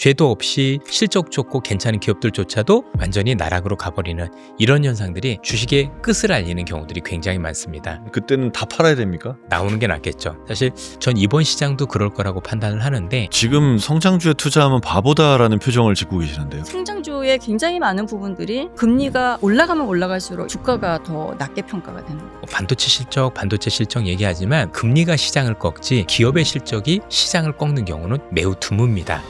죄도 없이 실적 좋고 괜찮은 기업들조차도 완전히 나락으로 가버리는 이런 현상들이 주식의 끝을 알리는 경우들이 굉장히 많습니다. 그때는 다 팔아야 됩니까? 나오는 게 낫겠죠. 사실 전 이번 시장도 그럴 거라고 판단을 하는데 지금 성장주에 투자하면 바보다라는 표정을 짓고 계시는데요. 성장주의 굉장히 많은 부분들이 금리가 올라가면 올라갈수록 주가가 더 낮게 평가가 되는 거예요. 반도체 실적, 반도체 실적 얘기하지만 금리가 시장을 꺾지 기업의 실적이 시장을 꺾는 경우는 매우 드뭅니다.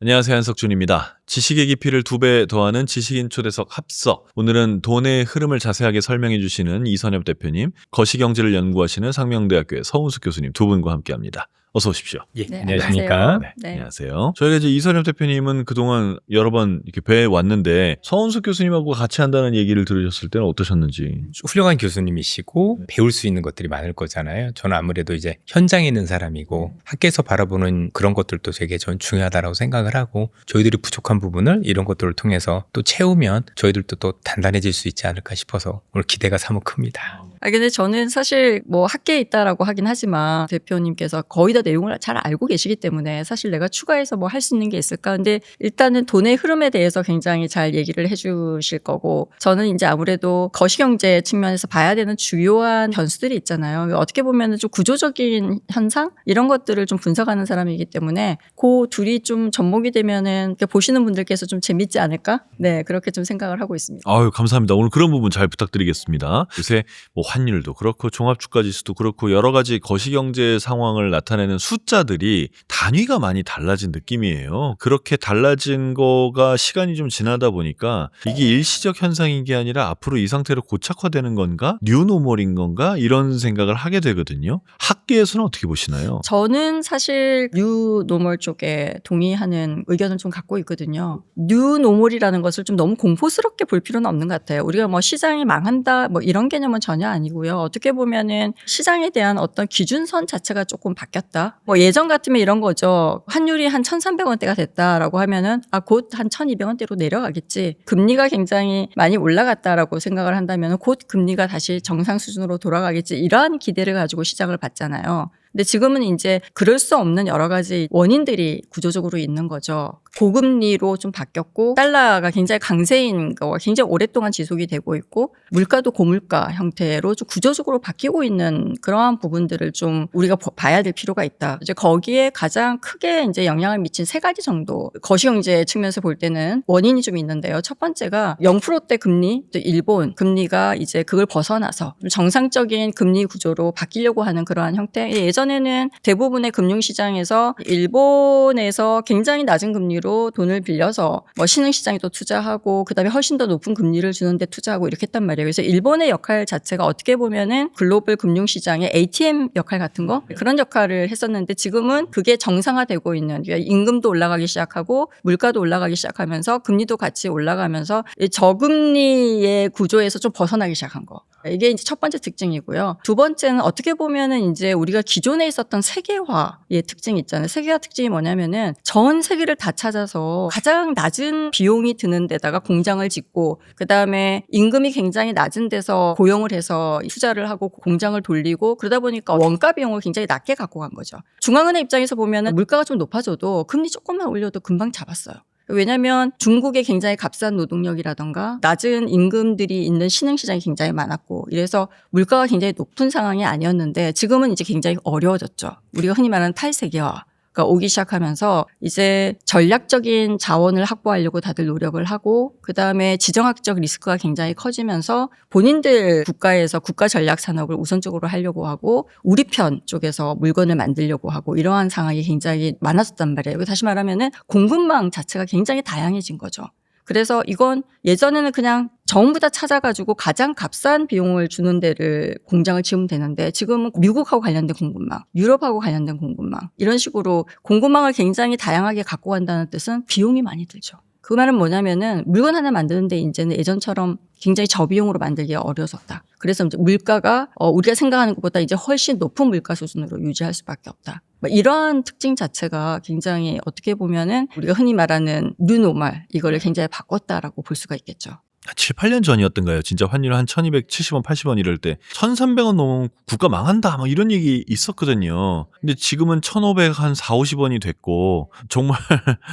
안녕하세요, 한석준입니다. 지식의 깊이를 2배 더하는 지식인 초대석 합석. 오늘은 돈의 흐름을 자세하게 설명해 주시는 이선엽 대표님, 거시경제를 연구하시는 상명대학교의 서은숙 교수님 두 분과 함께합니다. 어서 오십시오. 예, 네, 안녕하십니까? 안녕하세요. 네. 안녕하세요. 저희가 이제 이선엽 대표님은 그동안 여러 번 이렇게 뵈 왔는데 서은숙 교수님하고 같이 한다는 얘기를 들으셨을 때는 어떠셨는지. 훌륭한 교수님이시고 배울 수 있는 것들이 많을 거잖아요. 저는 아무래도 이제 현장에 있는 사람이고 학교에서 바라보는 그런 것들도 되게 전 중요하다고 생각을 하고 저희들이 부족한 부분을 이런 것들을 통해서 또 채우면 저희들도 또 단단해질 수 있지 않을까 싶어서 오늘 기대가 사뭇 큽니다. 근데 저는 사실 뭐 학계에 있다라고 하긴 하지만 대표님께서 거의 다 내용을 잘 알고 계시기 때문에 사실 내가 추가해서 뭐 할 수 있는 게 있을까? 근데 일단은 돈의 흐름에 대해서 굉장히 잘 얘기를 해주실 거고 저는 이제 아무래도 거시경제 측면에서 봐야 되는 주요한 변수들이 있잖아요. 어떻게 보면은 좀 구조적인 현상 이런 것들을 좀 분석하는 사람이기 때문에 그 둘이 좀 접목이 되면은 보시는 분들께서 좀 재밌지 않을까? 네, 그렇게 좀 생각을 하고 있습니다. 아유, 감사합니다. 오늘 그런 부분 잘 부탁드리겠습니다. 요새 뭐 환율도 그렇고 종합주가지수도 그렇고 여러 가지 거시경제 상황을 나타내는 숫자들이 단위가 많이 달라진 느낌이에요. 그렇게 달라진 거가 시간이 좀 지나다 보니까 이게 일시적 현상인 게 아니라 앞으로 이 상태로 고착화되는 건가? 뉴노멀인 건가? 이런 생각을 하게 되거든요. 학계에서는 어떻게 보시나요? 저는 사실 뉴노멀 쪽에 동의하는 의견을 좀 갖고 있거든요. 뉴노멀이라는 것을 좀 너무 공포스럽게 볼 필요는 없는 것 같아요. 우리가 뭐 시장이 망한다 뭐 이런 개념은 전혀 아니고요. 어떻게 보면은 시장에 대한 어떤 기준선 자체가 조금 바뀌었다. 뭐 예전 같으면 이런 거죠. 환율이 한 1,300원대가 됐다라고 하면은 곧 한 1,200원대로 내려가겠지. 금리가 굉장히 많이 올라갔다라고 생각을 한다면 곧 금리가 다시 정상 수준으로 돌아가겠지. 이러한 기대를 가지고 시장을 봤잖아요. 근데 지금은 이제 그럴 수 없는 여러 가지 원인들이 구조적으로 있는 거죠. 고금리로 좀 바뀌었고 달러가 굉장히 강세인 거가 굉장히 오랫동안 지속이 되고 있고 물가도 고물가 형태로 좀 구조적으로 바뀌고 있는 그러한 부분들을 좀 우리가 봐야 될 필요가 있다. 이제 거기에 가장 크게 이제 영향을 미친 3가지 정도 거시경제 측면에서 볼 때는 원인이 좀 있는데요. 첫 번째가 0%대 금리, 또 일본 금리가 이제 그걸 벗어나서 좀 정상적인 금리 구조로 바뀌려고 하는 그러한 형태. 예전에는 대부분의 금융시장에서 일본에서 굉장히 낮은 금리로 돈을 빌려서 뭐 신흥시장에 또 투자하고 그다음에 훨씬 더 높은 금리를 주는데 투자하고 이렇게 했단 말이에요. 그래서 일본의 역할 자체가 어떻게 보면은 글로벌 금융시장의 ATM 역할 같은 거 그런 역할을 했었는데 지금은 그게 정상화되고 있는 그러니까 임금도 올라가기 시작하고 물가도 올라가기 시작하면서 금리도 같이 올라가면서 저금리의 구조에서 좀 벗어나기 시작한 거. 이게 이제 첫 번째 특징이고요. 두 번째는 어떻게 보면은 이제 우리가 기존에 있었던 세계화의 특징이 있잖아요. 세계화 특징이 뭐냐면은 전 세계를 다 찾아서 가장 낮은 비용이 드는 데다가 공장을 짓고 그다음에 임금이 굉장히 낮은 데서 고용을 해서 투자를 하고 공장을 돌리고 그러다 보니까 원가 비용을 굉장히 낮게 갖고 간 거죠. 중앙은행 입장에서 보면은 물가가 좀 높아져도 금리 조금만 올려도 금방 잡았어요. 왜냐하면 중국에 굉장히 값싼 노동력이라던가 낮은 임금들이 있는 신흥시장이 굉장히 많았고 이래서 물가가 굉장히 높은 상황이 아니었는데 지금은 이제 굉장히 어려워졌죠. 우리가 흔히 말하는 탈세계화. 가 오기 시작하면서 이제 전략적인 자원을 확보하려고 다들 노력을 하고 그다음에 지정학적 리스크가 굉장히 커지면서 본인들 국가에서 국가 전략 산업을 우선적으로 하려고 하고 우리 편 쪽에서 물건을 만들려고 하고 이러한 상황이 굉장히 많아졌단 말이에요. 다시 말하면은 공급망 자체가 굉장히 다양해진 거죠. 그래서 이건 예전에는 그냥 전부 다 찾아가지고 가장 값싼 비용을 주는 데를 공장을 지으면 되는데 지금은 미국하고 관련된 공급망, 유럽하고 관련된 공급망 이런 식으로 공급망을 굉장히 다양하게 갖고 간다는 뜻은 비용이 많이 들죠. 그 말은 뭐냐면은 물건 하나 만드는데 이제는 예전처럼 굉장히 저비용으로 만들기가 어려졌다. 그래서 이제 물가가 우리가 생각하는 것보다 이제 훨씬 높은 물가 수준으로 유지할 수밖에 없다. 이러한 특징 자체가 굉장히 어떻게 보면은 우리가 흔히 말하는 뉴노멀 이거를 굉장히 바꿨다라고 볼 수가 있겠죠. 7, 8년 전이었던가요? 진짜 환율 한 1270원, 80원 이럴 때 1300원 넘으면 국가 망한다 막 이런 얘기 있었거든요. 근데 지금은 1500 한 4, 50원이 됐고 정말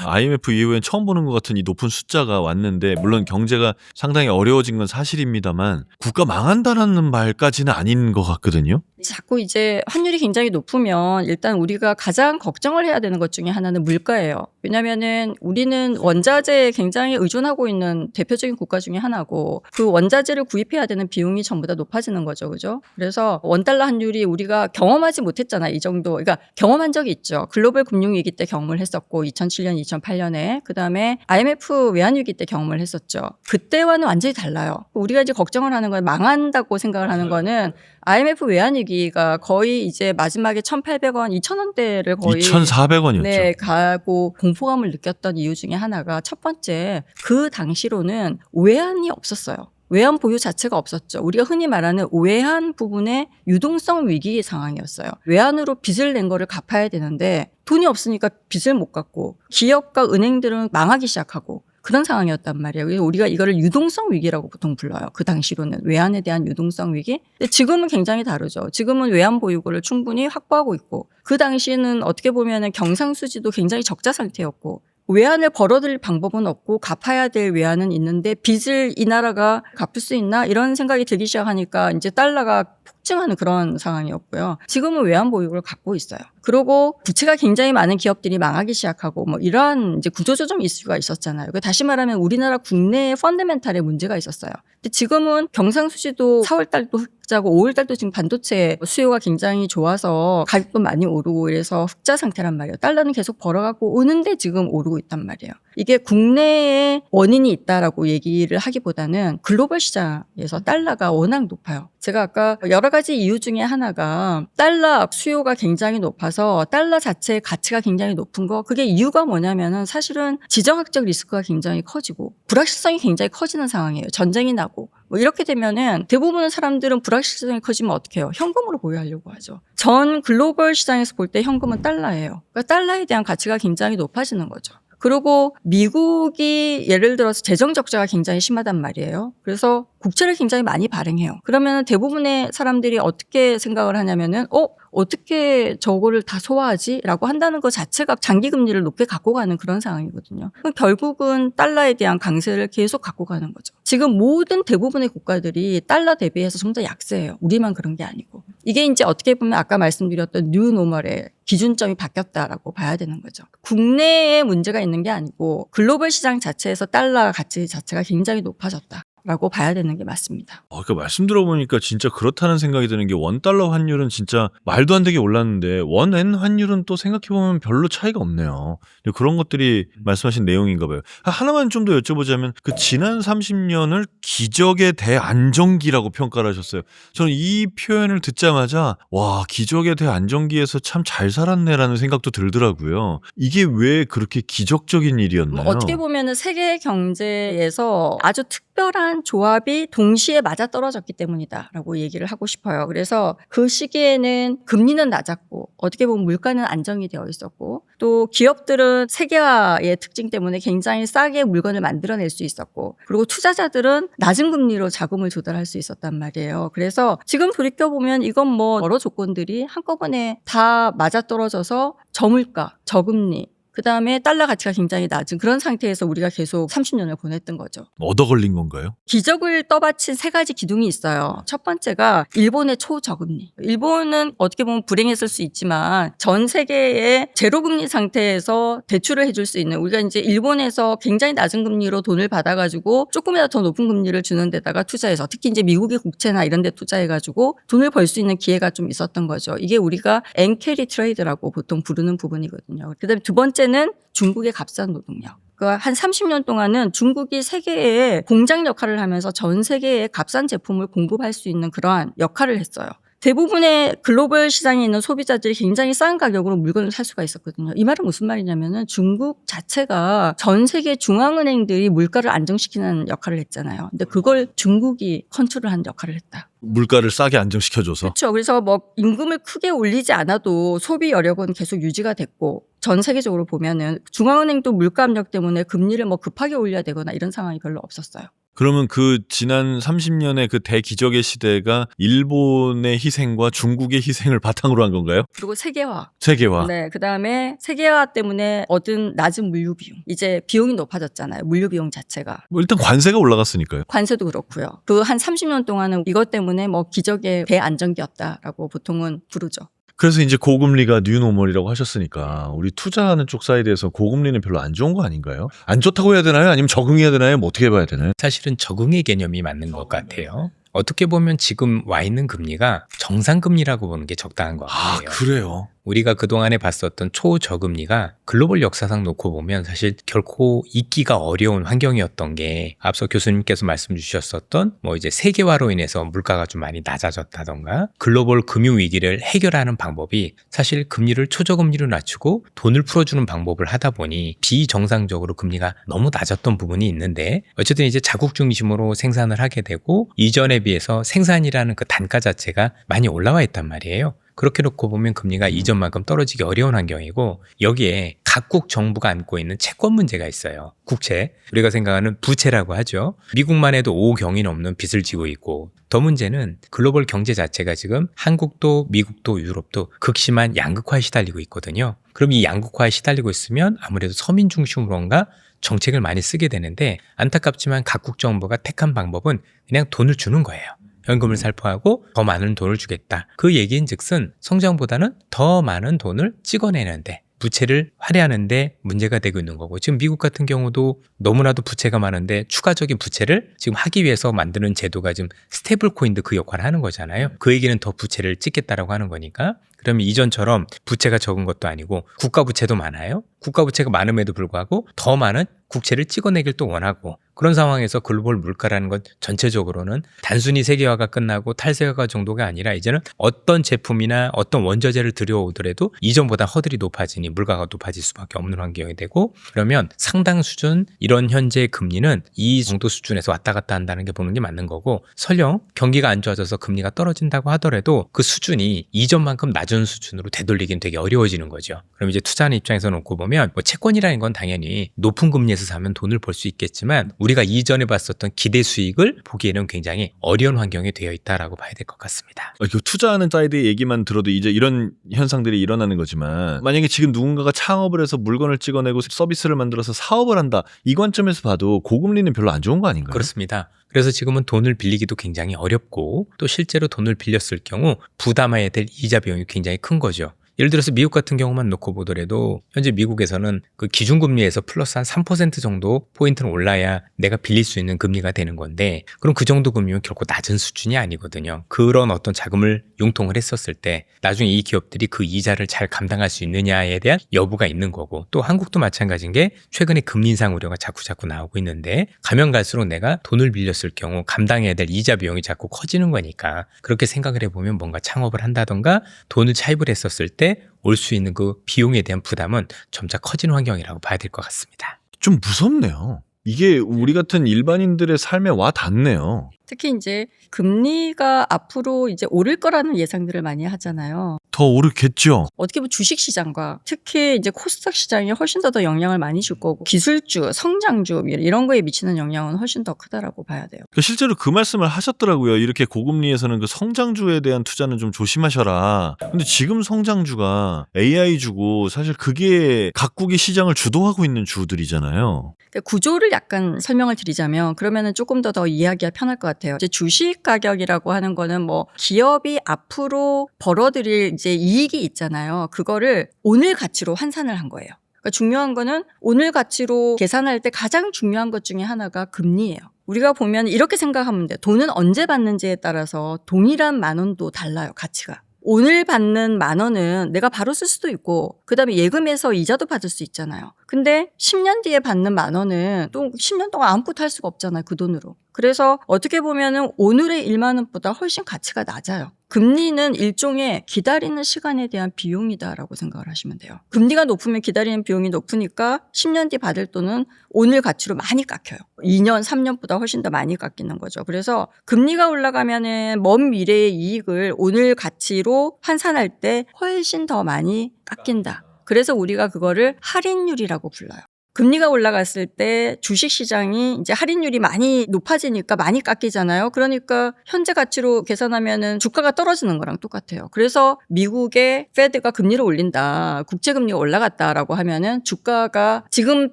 IMF 이후엔 처음 보는 것 같은 이 높은 숫자가 왔는데 물론 경제가 상당히 어려워진 건 사실입니다만 국가 망한다라는 말까지는 아닌 것 같거든요. 자꾸 이제 환율이 굉장히 높으면 일단 우리가 가장 걱정을 해야 되는 것 중에 하나는 물가예요. 왜냐면은 우리는 원자재에 굉장히 의존하고 있는 대표적인 국가 중에 하나고 그 원자재를 구입해야 되는 비용이 전부 다 높아지는 거죠. 그죠? 그래서 원달러 환율이 우리가 경험하지 못했잖아요. 이 정도. 그러니까 경험한 적이 있죠. 글로벌 금융위기 때 경험을 했었고 2007년, 2008년에 그다음에 IMF 외환위기 때 경험을 했었죠. 그때와는 완전히 달라요. 우리가 이제 걱정을 하는 건 망한다고 생각을 하는 거는 IMF 외환위기가 거의 이제 마지막에 1,800원, 2,000원대를 거의 2,400원이었죠. 네, 가고 공포감을 느꼈던 이유 중에 하나가 첫 번째, 그 당시로는 외환이 없었어요. 외환 보유 자체가 없었죠. 우리가 흔히 말하는 외환 부분의 유동성 위기 상황이었어요. 외환으로 빚을 낸 거를 갚아야 되는데 돈이 없으니까 빚을 못 갚고 기업과 은행들은 망하기 시작하고 그런 상황이었단 말이에요. 그래서 우리가 이거를 유동성 위기라고 보통 불러요. 그 당시로는 외환에 대한 유동성 위기. 근데 지금은 굉장히 다르죠. 지금은 외환 보유고를 충분히 확보하고 있고 그 당시에는 어떻게 보면은 경상수지도 굉장히 적자 상태였고 외환을 벌어들일 방법은 없고 갚아야 될 외환은 있는데 빚을 이 나라가 갚을 수 있나 이런 생각이 들기 시작하니까 이제 달러가 폭증하는 그런 상황이었고요. 지금은 외환 보유고를 갖고 있어요. 그리고 부채가 굉장히 많은 기업들이 망하기 시작하고 뭐 이러한 이제 구조조정 이슈가 있었잖아요. 다시 말하면 우리나라 국내의 펀더멘탈에 문제가 있었어요. 근데 지금은 경상수지도 4월 달도 흑자고 5월 달도 지금 반도체 수요가 굉장히 좋아서 가격도 많이 오르고 이래서 흑자 상태란 말이에요. 달러는 계속 벌어가고 오는데 지금 오르고 있단 말이에요. 이게 국내에 원인이 있다라고 얘기를 하기보다는 글로벌 시장에서 달러가 워낙 높아요. 제가 아까 여러 가지 이유 중에 하나가 달러 수요가 굉장히 높아서 달러 자체의 가치가 굉장히 높은 거 그게 이유가 뭐냐면은 사실은 지정학적 리스크가 굉장히 커지고 불확실성이 굉장히 커지는 상황이에요. 전쟁이 나고 뭐 이렇게 되면은 대부분의 사람들은 불확실성이 커지면 어떻게 해요? 현금으로 보유하려고 하죠. 전 글로벌 시장에서 볼 때 현금은 달러예요. 그러니까 달러에 대한 가치가 굉장히 높아지는 거죠. 그리고 미국이 예를 들어서 재정 적자가 굉장히 심하단 말이에요. 그래서 국채를 굉장히 많이 발행해요. 그러면 대부분의 사람들이 어떻게 생각을 하냐면은 어떻게 저거를 다 소화하지? 라고 한다는 것 자체가 장기 금리를 높게 갖고 가는 그런 상황이거든요. 그럼 결국은 달러에 대한 강세를 계속 갖고 가는 거죠. 지금 모든 대부분의 국가들이 달러 대비해서 전부 다 약세예요. 우리만 그런 게 아니고. 이게 이제 어떻게 보면 아까 말씀드렸던 뉴 노멀의 기준점이 바뀌었다라고 봐야 되는 거죠. 국내에 문제가 있는 게 아니고 글로벌 시장 자체에서 달러 가치 자체가 굉장히 높아졌다라고 봐야 되는 게 맞습니다. 그러니까 말씀 들어보니까 진짜 그렇다는 생각이 드는 게 원달러 환율은 진짜 말도 안 되게 올랐는데 원엔 환율은 또 생각해보면 별로 차이가 없네요. 그런 것들이 말씀하신 내용인가 봐요. 하나만 좀 더 여쭤보자면 그 지난 30년을 기적의 대안정기라고 평가를 하셨어요. 저는 이 표현을 듣자마자 와 기적의 대안정기에서 참 잘 살았네라는 생각도 들더라고요. 이게 왜 그렇게 기적적인 일이었나요? 어떻게 보면은 세계 경제에서 아주 특별한 조합이 동시에 맞아떨어졌기 때문이다라고 얘기를 하고 싶어요. 그래서 그 시기에는 금리는 낮았고 어떻게 보면 물가는 안정이 되어 있었고 또 기업들은 세계화의 특징 때문에 굉장히 싸게 물건을 만들어낼 수 있었고 그리고 투자자들은 낮은 금리로 자금을 조달할 수 있었단 말이에요. 그래서 지금 돌이켜보면 이건 뭐 여러 조건들이 한꺼번에 다 맞아떨어져서 저물가, 저금리 그다음에 달러 가치가 굉장히 낮은 그런 상태에서 우리가 계속 30년을 보냈던 거죠. 얻어 걸린 건가요? 기적을 떠받친 세 가지 기둥이 있어요. 첫 번째가 일본의 초저금리. 일본은 어떻게 보면 불행했을 수 있지만 전 세계의 제로금리 상태에서 대출을 해줄 수 있는 우리가 이제 일본에서 굉장히 낮은 금리로 돈을 받아가지고 조금이라도 더 높은 금리를 주는 데다가 투자해서 특히 이제 미국의 국채나 이런 데 투자해가지고 돈을 벌 수 있는 기회가 좀 있었던 거죠. 이게 우리가 엔캐리 트레이드라고 보통 부르는 부분이거든요. 그다음에 두 번째는 중국의 값싼 노동력. 그러니까 한 30년 동안은 중국이 세계의 공장 역할을 하면서 전 세계에 값싼 제품을 공급할 수 있는 그러한 역할을 했어요. 대부분의 글로벌 시장에 있는 소비자들이 굉장히 싼 가격으로 물건을 살 수가 있었거든요. 이 말은 무슨 말이냐면은 중국 자체가 전 세계 중앙은행들이 물가를 안정시키는 역할을 했잖아요. 근데 그걸 중국이 컨트롤한 역할을 했다. 물가를 싸게 안정시켜줘서. 그렇죠. 그래서 뭐 임금을 크게 올리지 않아도 소비 여력은 계속 유지가 됐고 전 세계적으로 보면은 중앙은행도 물가 압력 때문에 금리를 뭐 급하게 올려야 되거나 이런 상황이 별로 없었어요. 그러면 그 지난 30년의 그 대기적의 시대가 일본의 희생과 중국의 희생을 바탕으로 한 건가요? 그리고 세계화. 세계화. 네, 그다음에 세계화 때문에 얻은 낮은 물류 비용. 이제 비용이 높아졌잖아요. 물류 비용 자체가. 뭐 일단 관세가 올라갔으니까요. 관세도 그렇고요. 그 한 30년 동안은 이것 때문에 뭐 기적의 대안정기였다라고 보통은 부르죠. 그래서 이제 고금리가 뉴노멀이라고 하셨으니까 우리 투자하는 쪽 사이드에서 고금리는 별로 안 좋은 거 아닌가요? 안 좋다고 해야 되나요? 아니면 적응해야 되나요? 뭐 어떻게 봐야 되나요? 사실은 적응의 개념이 맞는 것 같아요. 어떻게 보면 지금 와 있는 금리가 정상금리라고 보는 게 적당한 것 아, 같아요. 그래요? 우리가 그동안에 봤었던 초저금리가 글로벌 역사상 놓고 보면 사실 결코 잊기가 어려운 환경이었던 게 앞서 교수님께서 말씀 주셨었던 뭐 이제 세계화로 인해서 물가가 좀 많이 낮아졌다던가 글로벌 금융 위기를 해결하는 방법이 사실 금리를 초저금리로 낮추고 돈을 풀어주는 방법을 하다 보니 비정상적으로 금리가 너무 낮았던 부분이 있는데 어쨌든 이제 자국 중심으로 생산을 하게 되고 이전에 비해서 생산이라는 그 단가 자체가 많이 올라와 있단 말이에요. 그렇게 놓고 보면 금리가 이전만큼 떨어지기 어려운 환경이고 여기에 각국 정부가 안고 있는 채권 문제가 있어요. 국채, 우리가 생각하는 부채라고 하죠. 미국만 해도 5경이 넘는 빚을 지고 있고 더 문제는 글로벌 경제 자체가 지금 한국도 미국도 유럽도 극심한 양극화에 시달리고 있거든요. 그럼 이 양극화에 시달리고 있으면 아무래도 서민 중심으로인가 정책을 많이 쓰게 되는데 안타깝지만 각국 정부가 택한 방법은 그냥 돈을 주는 거예요. 현금을 살포하고 더 많은 돈을 주겠다. 그 얘기인즉슨 성장보다는 더 많은 돈을 찍어내는데 부채를 할애하는데 문제가 되고 있는 거고 지금 미국 같은 경우도 너무나도 부채가 많은데 추가적인 부채를 지금 하기 위해서 만드는 제도가 지금 스테이블 코인도 그 역할을 하는 거잖아요. 그 얘기는 더 부채를 찍겠다라고 하는 거니까 그러면 이전처럼 부채가 적은 것도 아니고 국가 부채도 많아요. 국가 부채가 많음에도 불구하고 더 많은 국채를 찍어내길 또 원하고 그런 상황에서 글로벌 물가라는 건 전체적으로는 단순히 세계화가 끝나고 탈세화 정도가 아니라 이제는 어떤 제품이나 어떤 원자재를 들여오더라도 이전보다 허들이 높아지니 물가가 높아질 수밖에 없는 환경이 되고 그러면 상당 수준 이런 현재 금리는 이 정도 수준에서 왔다 갔다 한다는 게 보는 게 맞는 거고 설령 경기가 안 좋아져서 금리가 떨어진다고 하더라도 그 수준이 이전만큼 낮은 수준으로 되돌리긴 되게 어려워지는 거죠. 그럼 이제 투자하는 입장에서 놓고 보면 뭐 채권이라는 건 당연히 높은 금리에서 사면 돈을 벌 수 있겠지만 우리가 이전에 봤었던 기대 수익을 보기에는 굉장히 어려운 환경이 되어 있다라고 봐야 될 것 같습니다. 투자하는 사이드의 얘기만 들어도 이제 이런 현상들이 일어나는 거지만 만약에 지금 누군가가 창업을 해서 물건을 찍어내고 서비스를 만들어서 사업을 한다. 이 관점에서 봐도 고금리는 별로 안 좋은 거 아닌가요? 그렇습니다. 그래서 지금은 돈을 빌리기도 굉장히 어렵고 또 실제로 돈을 빌렸을 경우 부담해야 될 이자 비용이 굉장히 큰 거죠. 예를 들어서 미국 같은 경우만 놓고 보더라도 현재 미국에서는 그 기준금리에서 플러스 한 3% 정도 포인트는 올라야 내가 빌릴 수 있는 금리가 되는 건데 그럼 그 정도 금리면 결코 낮은 수준이 아니거든요. 그런 어떤 자금을 융통을 했었을 때 나중에 이 기업들이 그 이자를 잘 감당할 수 있느냐에 대한 여부가 있는 거고 또 한국도 마찬가지인 게 최근에 금리 인상 우려가 자꾸 나오고 있는데 가면 갈수록 내가 돈을 빌렸을 경우 감당해야 될 이자 비용이 자꾸 커지는 거니까 그렇게 생각을 해보면 뭔가 창업을 한다던가 돈을 차입을 했었을 때 올 수 있는 그 비용에 대한 부담은 점차 커지는 환경이라고 봐야 될 것 같습니다. 좀 무섭네요. 이게 우리 같은 일반인들의 삶에 와 닿네요. 특히 이제 금리가 앞으로 이제 오를 거라는 예상들을 많이 하잖아요. 더 오르겠죠. 어떻게 보면 주식 시장과 특히 이제 코스닥 시장이 훨씬 더 영향을 많이 줄 거고 기술주, 성장주 이런 거에 미치는 영향은 훨씬 더 크다라고 봐야 돼요. 실제로 그 말씀을 하셨더라고요. 이렇게 고금리에서는 그 성장주에 대한 투자는 좀 조심하셔라. 근데 지금 성장주가 AI주고 사실 그게 각국의 시장을 주도하고 있는 주들이잖아요. 그러니까 구조를 약간 설명을 드리자면 그러면은 조금 더 이해하기가 편할 것 같아요. 이제 주식 가격이라고 하는 거는 뭐 기업이 앞으로 벌어들일 이제 이익이 있잖아요. 그거를 오늘 가치로 환산을 한 거예요. 그러니까 중요한 거는 오늘 가치로 계산할 때 가장 중요한 것 중에 하나가 금리예요. 우리가 보면 이렇게 생각하면 돼요. 돈은 언제 받는지에 따라서 동일한 만 원도 달라요, 가치가. 오늘 받는 만 원은 내가 바로 쓸 수도 있고 그다음에 예금해서 이자도 받을 수 있잖아요. 근데 10년 뒤에 받는 만 원은 또 10년 동안 아무것도 할 수가 없잖아요. 그 돈으로. 그래서 어떻게 보면은 오늘의 1만 원보다 훨씬 가치가 낮아요. 금리는 일종의 기다리는 시간에 대한 비용이다라고 생각을 하시면 돼요. 금리가 높으면 기다리는 비용이 높으니까 10년 뒤 받을 돈은 오늘 가치로 많이 깎여요. 2년, 3년보다 훨씬 더 많이 깎이는 거죠. 그래서 금리가 올라가면은 먼 미래의 이익을 오늘 가치로 환산할 때 훨씬 더 많이 깎인다. 그래서 우리가 그거를 할인율이라고 불러요. 금리가 올라갔을 때 주식 시장이 이제 할인율이 많이 높아지니까 많이 깎이잖아요. 그러니까 현재 가치로 계산하면은 주가가 떨어지는 거랑 똑같아요. 그래서 미국의 페드가 금리를 올린다, 국채금리가 올라갔다라고 하면은 주가가 지금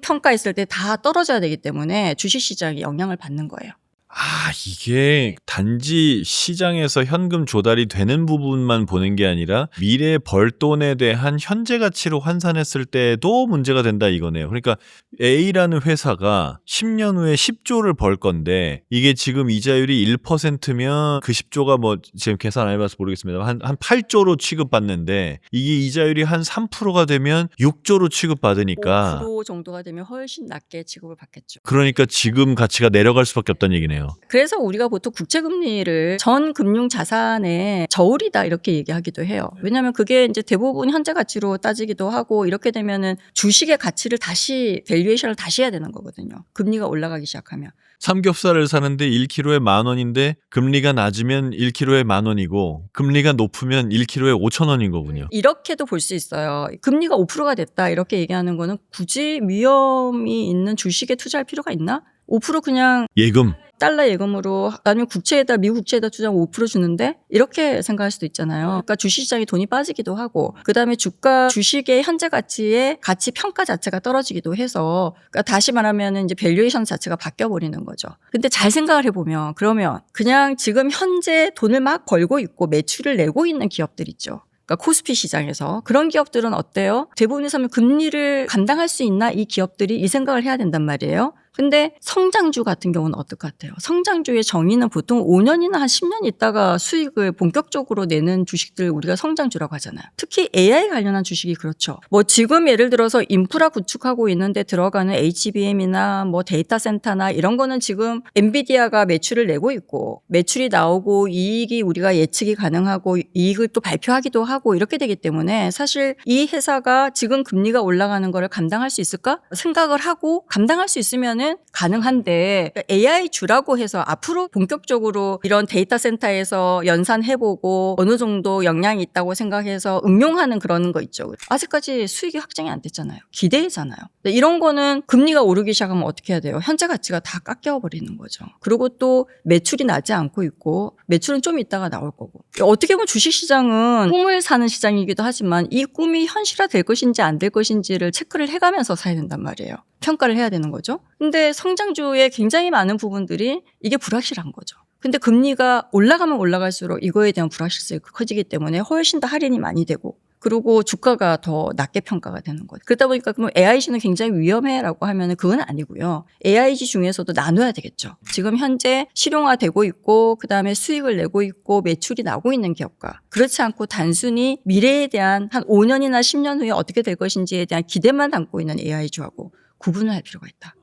평가했을 때 다 떨어져야 되기 때문에 주식 시장이 영향을 받는 거예요. 이게 단지 시장에서 현금 조달이 되는 부분만 보는 게 아니라 미래 벌돈에 대한 현재 가치로 환산했을 때도 문제가 된다 이거네요. 그러니까 A라는 회사가 10년 후에 10조를 벌 건데 이게 지금 이자율이 1%면 그 10조가 뭐 지금 계산 안 해봐서 모르겠습니다. 한 8조로 취급받는데 이게 이자율이 한 3%가 되면 6조로 취급받으니까 5% 정도가 되면 훨씬 낮게 지급을 받겠죠. 그러니까 지금 가치가 내려갈 수밖에 없다는 얘기네요. 그래서 우리가 보통 국채금리를 전 금융 자산의 저울이다 이렇게 얘기하기도 해요. 왜냐하면 그게 이제 대부분 현재 가치로 따지기도 하고 이렇게 되면은 주식의 가치를 다시 밸류에이션을 다시 해야 되는 거거든요. 금리가 올라가기 시작하면. 삼겹살을 사는데 1kg에 10,000원인데 금리가 낮으면 1kg에 10,000원이고 금리가 높으면 1kg에 5,000원인 거군요. 이렇게도 볼 수 있어요. 금리가 5%가 됐다 이렇게 얘기하는 거는 굳이 위험이 있는 주식에 투자할 필요가 있나? 5% 그냥 예금. 달러 예금으로 아니면 국채에다 미국 국채에다 투자하면 5% 주는데 이렇게 생각할 수도 있잖아요. 그러니까 주식시장이 돈이 빠지기도 하고 그다음에 주가 주식의 현재 가치의 가치 평가 자체가 떨어지기도 해서 그러니까 다시 말하면 이제 밸류에이션 자체가 바뀌어 버리는 거죠. 근데 잘 생각을 해보면 그러면 그냥 지금 현재 돈을 막 벌고 있고 매출을 내고 있는 기업들 있죠. 그러니까 코스피 시장에서 그런 기업들은 어때요? 대부분의 사람은 금리를 감당할 수 있나 이 기업들이 이 생각을 해야 된단 말이에요. 근데 성장주 같은 경우는 어떨 것 같아요? 성장주의 정의는 보통 5년이나 한 10년 있다가 수익을 본격적으로 내는 주식들 우리가 성장주라고 하잖아요. 특히 AI 관련한 주식이 그렇죠. 뭐 지금 예를 들어서 인프라 구축하고 있는데 들어가는 HBM이나 뭐 데이터 센터나 이런 거는 지금 엔비디아가 매출을 내고 있고 매출이 나오고 이익이 우리가 예측이 가능하고 이익을 또 발표하기도 하고 이렇게 되기 때문에 사실 이 회사가 지금 금리가 올라가는 거를 감당할 수 있을까? 생각을 하고 감당할 수 있으면은 가능한데 AI 주라고 해서 앞으로 본격적으로 이런 데이터 센터에서 연산해보고 어느 정도 영향이 있다고 생각해서 응용하는 그런 거 있죠. 아직까지 수익이 확정이 안 됐잖아요. 기대잖아요. 이런 거는 금리가 오르기 시작하면 어떻게 해야 돼요? 현재 가치가 다 깎여버리는 거죠. 그리고 또 매출이 나지 않고 있고 매출은 좀 있다가 나올 거고 어떻게 보면 주식시장은 꿈을 사는 시장이기도 하지만 이 꿈이 현실화될 것인지 안 될 것인지를 체크를 해가면서 사야 된단 말이에요. 평가를 해야 되는 거죠. 근데 성장주의 굉장히 많은 부분들이 이게 불확실한 거죠. 근데 금리가 올라가면 올라갈수록 이거에 대한 불확실성이 커지기 때문에 훨씬 더 할인이 많이 되고 그리고 주가가 더 낮게 평가가 되는 거죠. 그러다 보니까 그럼 AIG는 굉장히 위험해라고 하면 그건 아니고요. AIG 중에서도 나눠야 되겠죠. 지금 현재 실용화되고 있고 그다음에 수익을 내고 있고 매출이 나고 있는 기업과 그렇지 않고 단순히 미래에 대한 한 5년이나 10년 후에 어떻게 될 것인지에 대한 기대만 담고 있는 AI주하고 구분을 할 필요가 있다.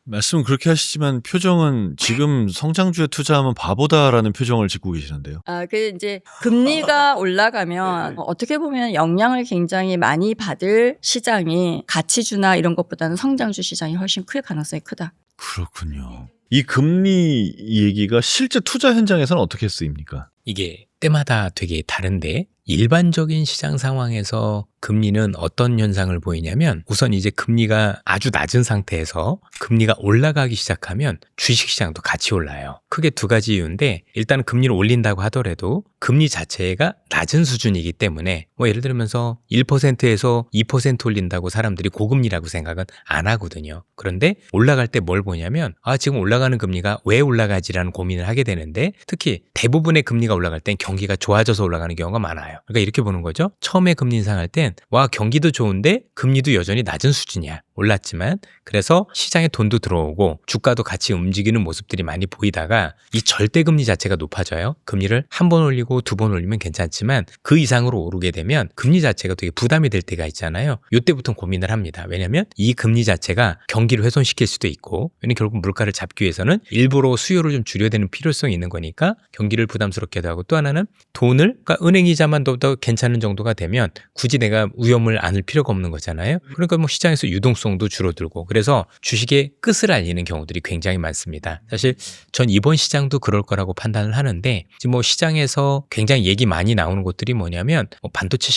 말씀은 그렇게 하시지만 표정은 지금 성장주에 투자하면 바보다라는 표정을 짓고 계시는데요. 그 이제 금리가 올라가면 어떻게 보면 영향을 굉장히 많이 받을 시장이 가치주나 이런 것보다는 성장주 시장이 훨씬 클 가능성이 크다. 그렇군요. 이 금리 얘기가 실제 투자 현장에서는 어떻게 쓰입니까? 이게 때마다 되게 다른데 일반적인 시장 상황에서 금리는 어떤 현상을 보이냐면 우선 이제 금리가 아주 낮은 상태에서 금리가 올라가기 시작하면 주식시장도 같이 올라요. 크게 두 가지 이유인데 일단 금리를 올린다고 하더라도 금리 자체가 낮은 수준이기 때문에 뭐 예를 들면서 1%에서 2% 올린다고 사람들이 고금리라고 생각은 안 하거든요. 그런데 올라갈 때 뭘 보냐면 지금 올라가는 금리가 왜 올라가지라는 고민을 하게 되는데 특히 대부분의 금리가 올라갈 땐 경기가 좋아져서 올라가는 경우가 많아요. 그러니까 이렇게 보는 거죠. 처음에 금리 인상할 땐 경기도 좋은데 금리도 여전히 낮은 수준이야. 올랐지만 그래서 시장에 돈도 들어오고 주가도 같이 움직이는 모습들이 많이 보이다가 이 절대금리 자체가 높아져요. 금리를 한 번 올리고 두 번 올리면 괜찮지만 그 이상으로 오르게 되면 금리 자체가 되게 부담이 될 때가 있잖아요. 이때부터는 고민을 합니다. 왜냐하면 이 금리 자체가 경기를 훼손시킬 수도 있고 왜냐면 결국 물가를 잡기 위해서는 일부러 수요를 좀 줄여야 되는 필요성이 있는 거니까 경기를 부담스럽게도 하고 또 하나는 돈을 그러니까 은행 이자만 더 괜찮은 정도가 되면 굳이 내가 위험을 안을 필요가 없는 거잖아요. 그러니까 뭐 시장에서 유동성 연속성도 줄어들고 그래서 주식의 끝을 알리는 경우들이 굉장히 많습니다. 사실 전 이번 시장도 그럴 거라고 판단을 하는데 지금 뭐 시장에서 굉장히 얘기 많이 나오는 것들이 뭐냐면 뭐 반도체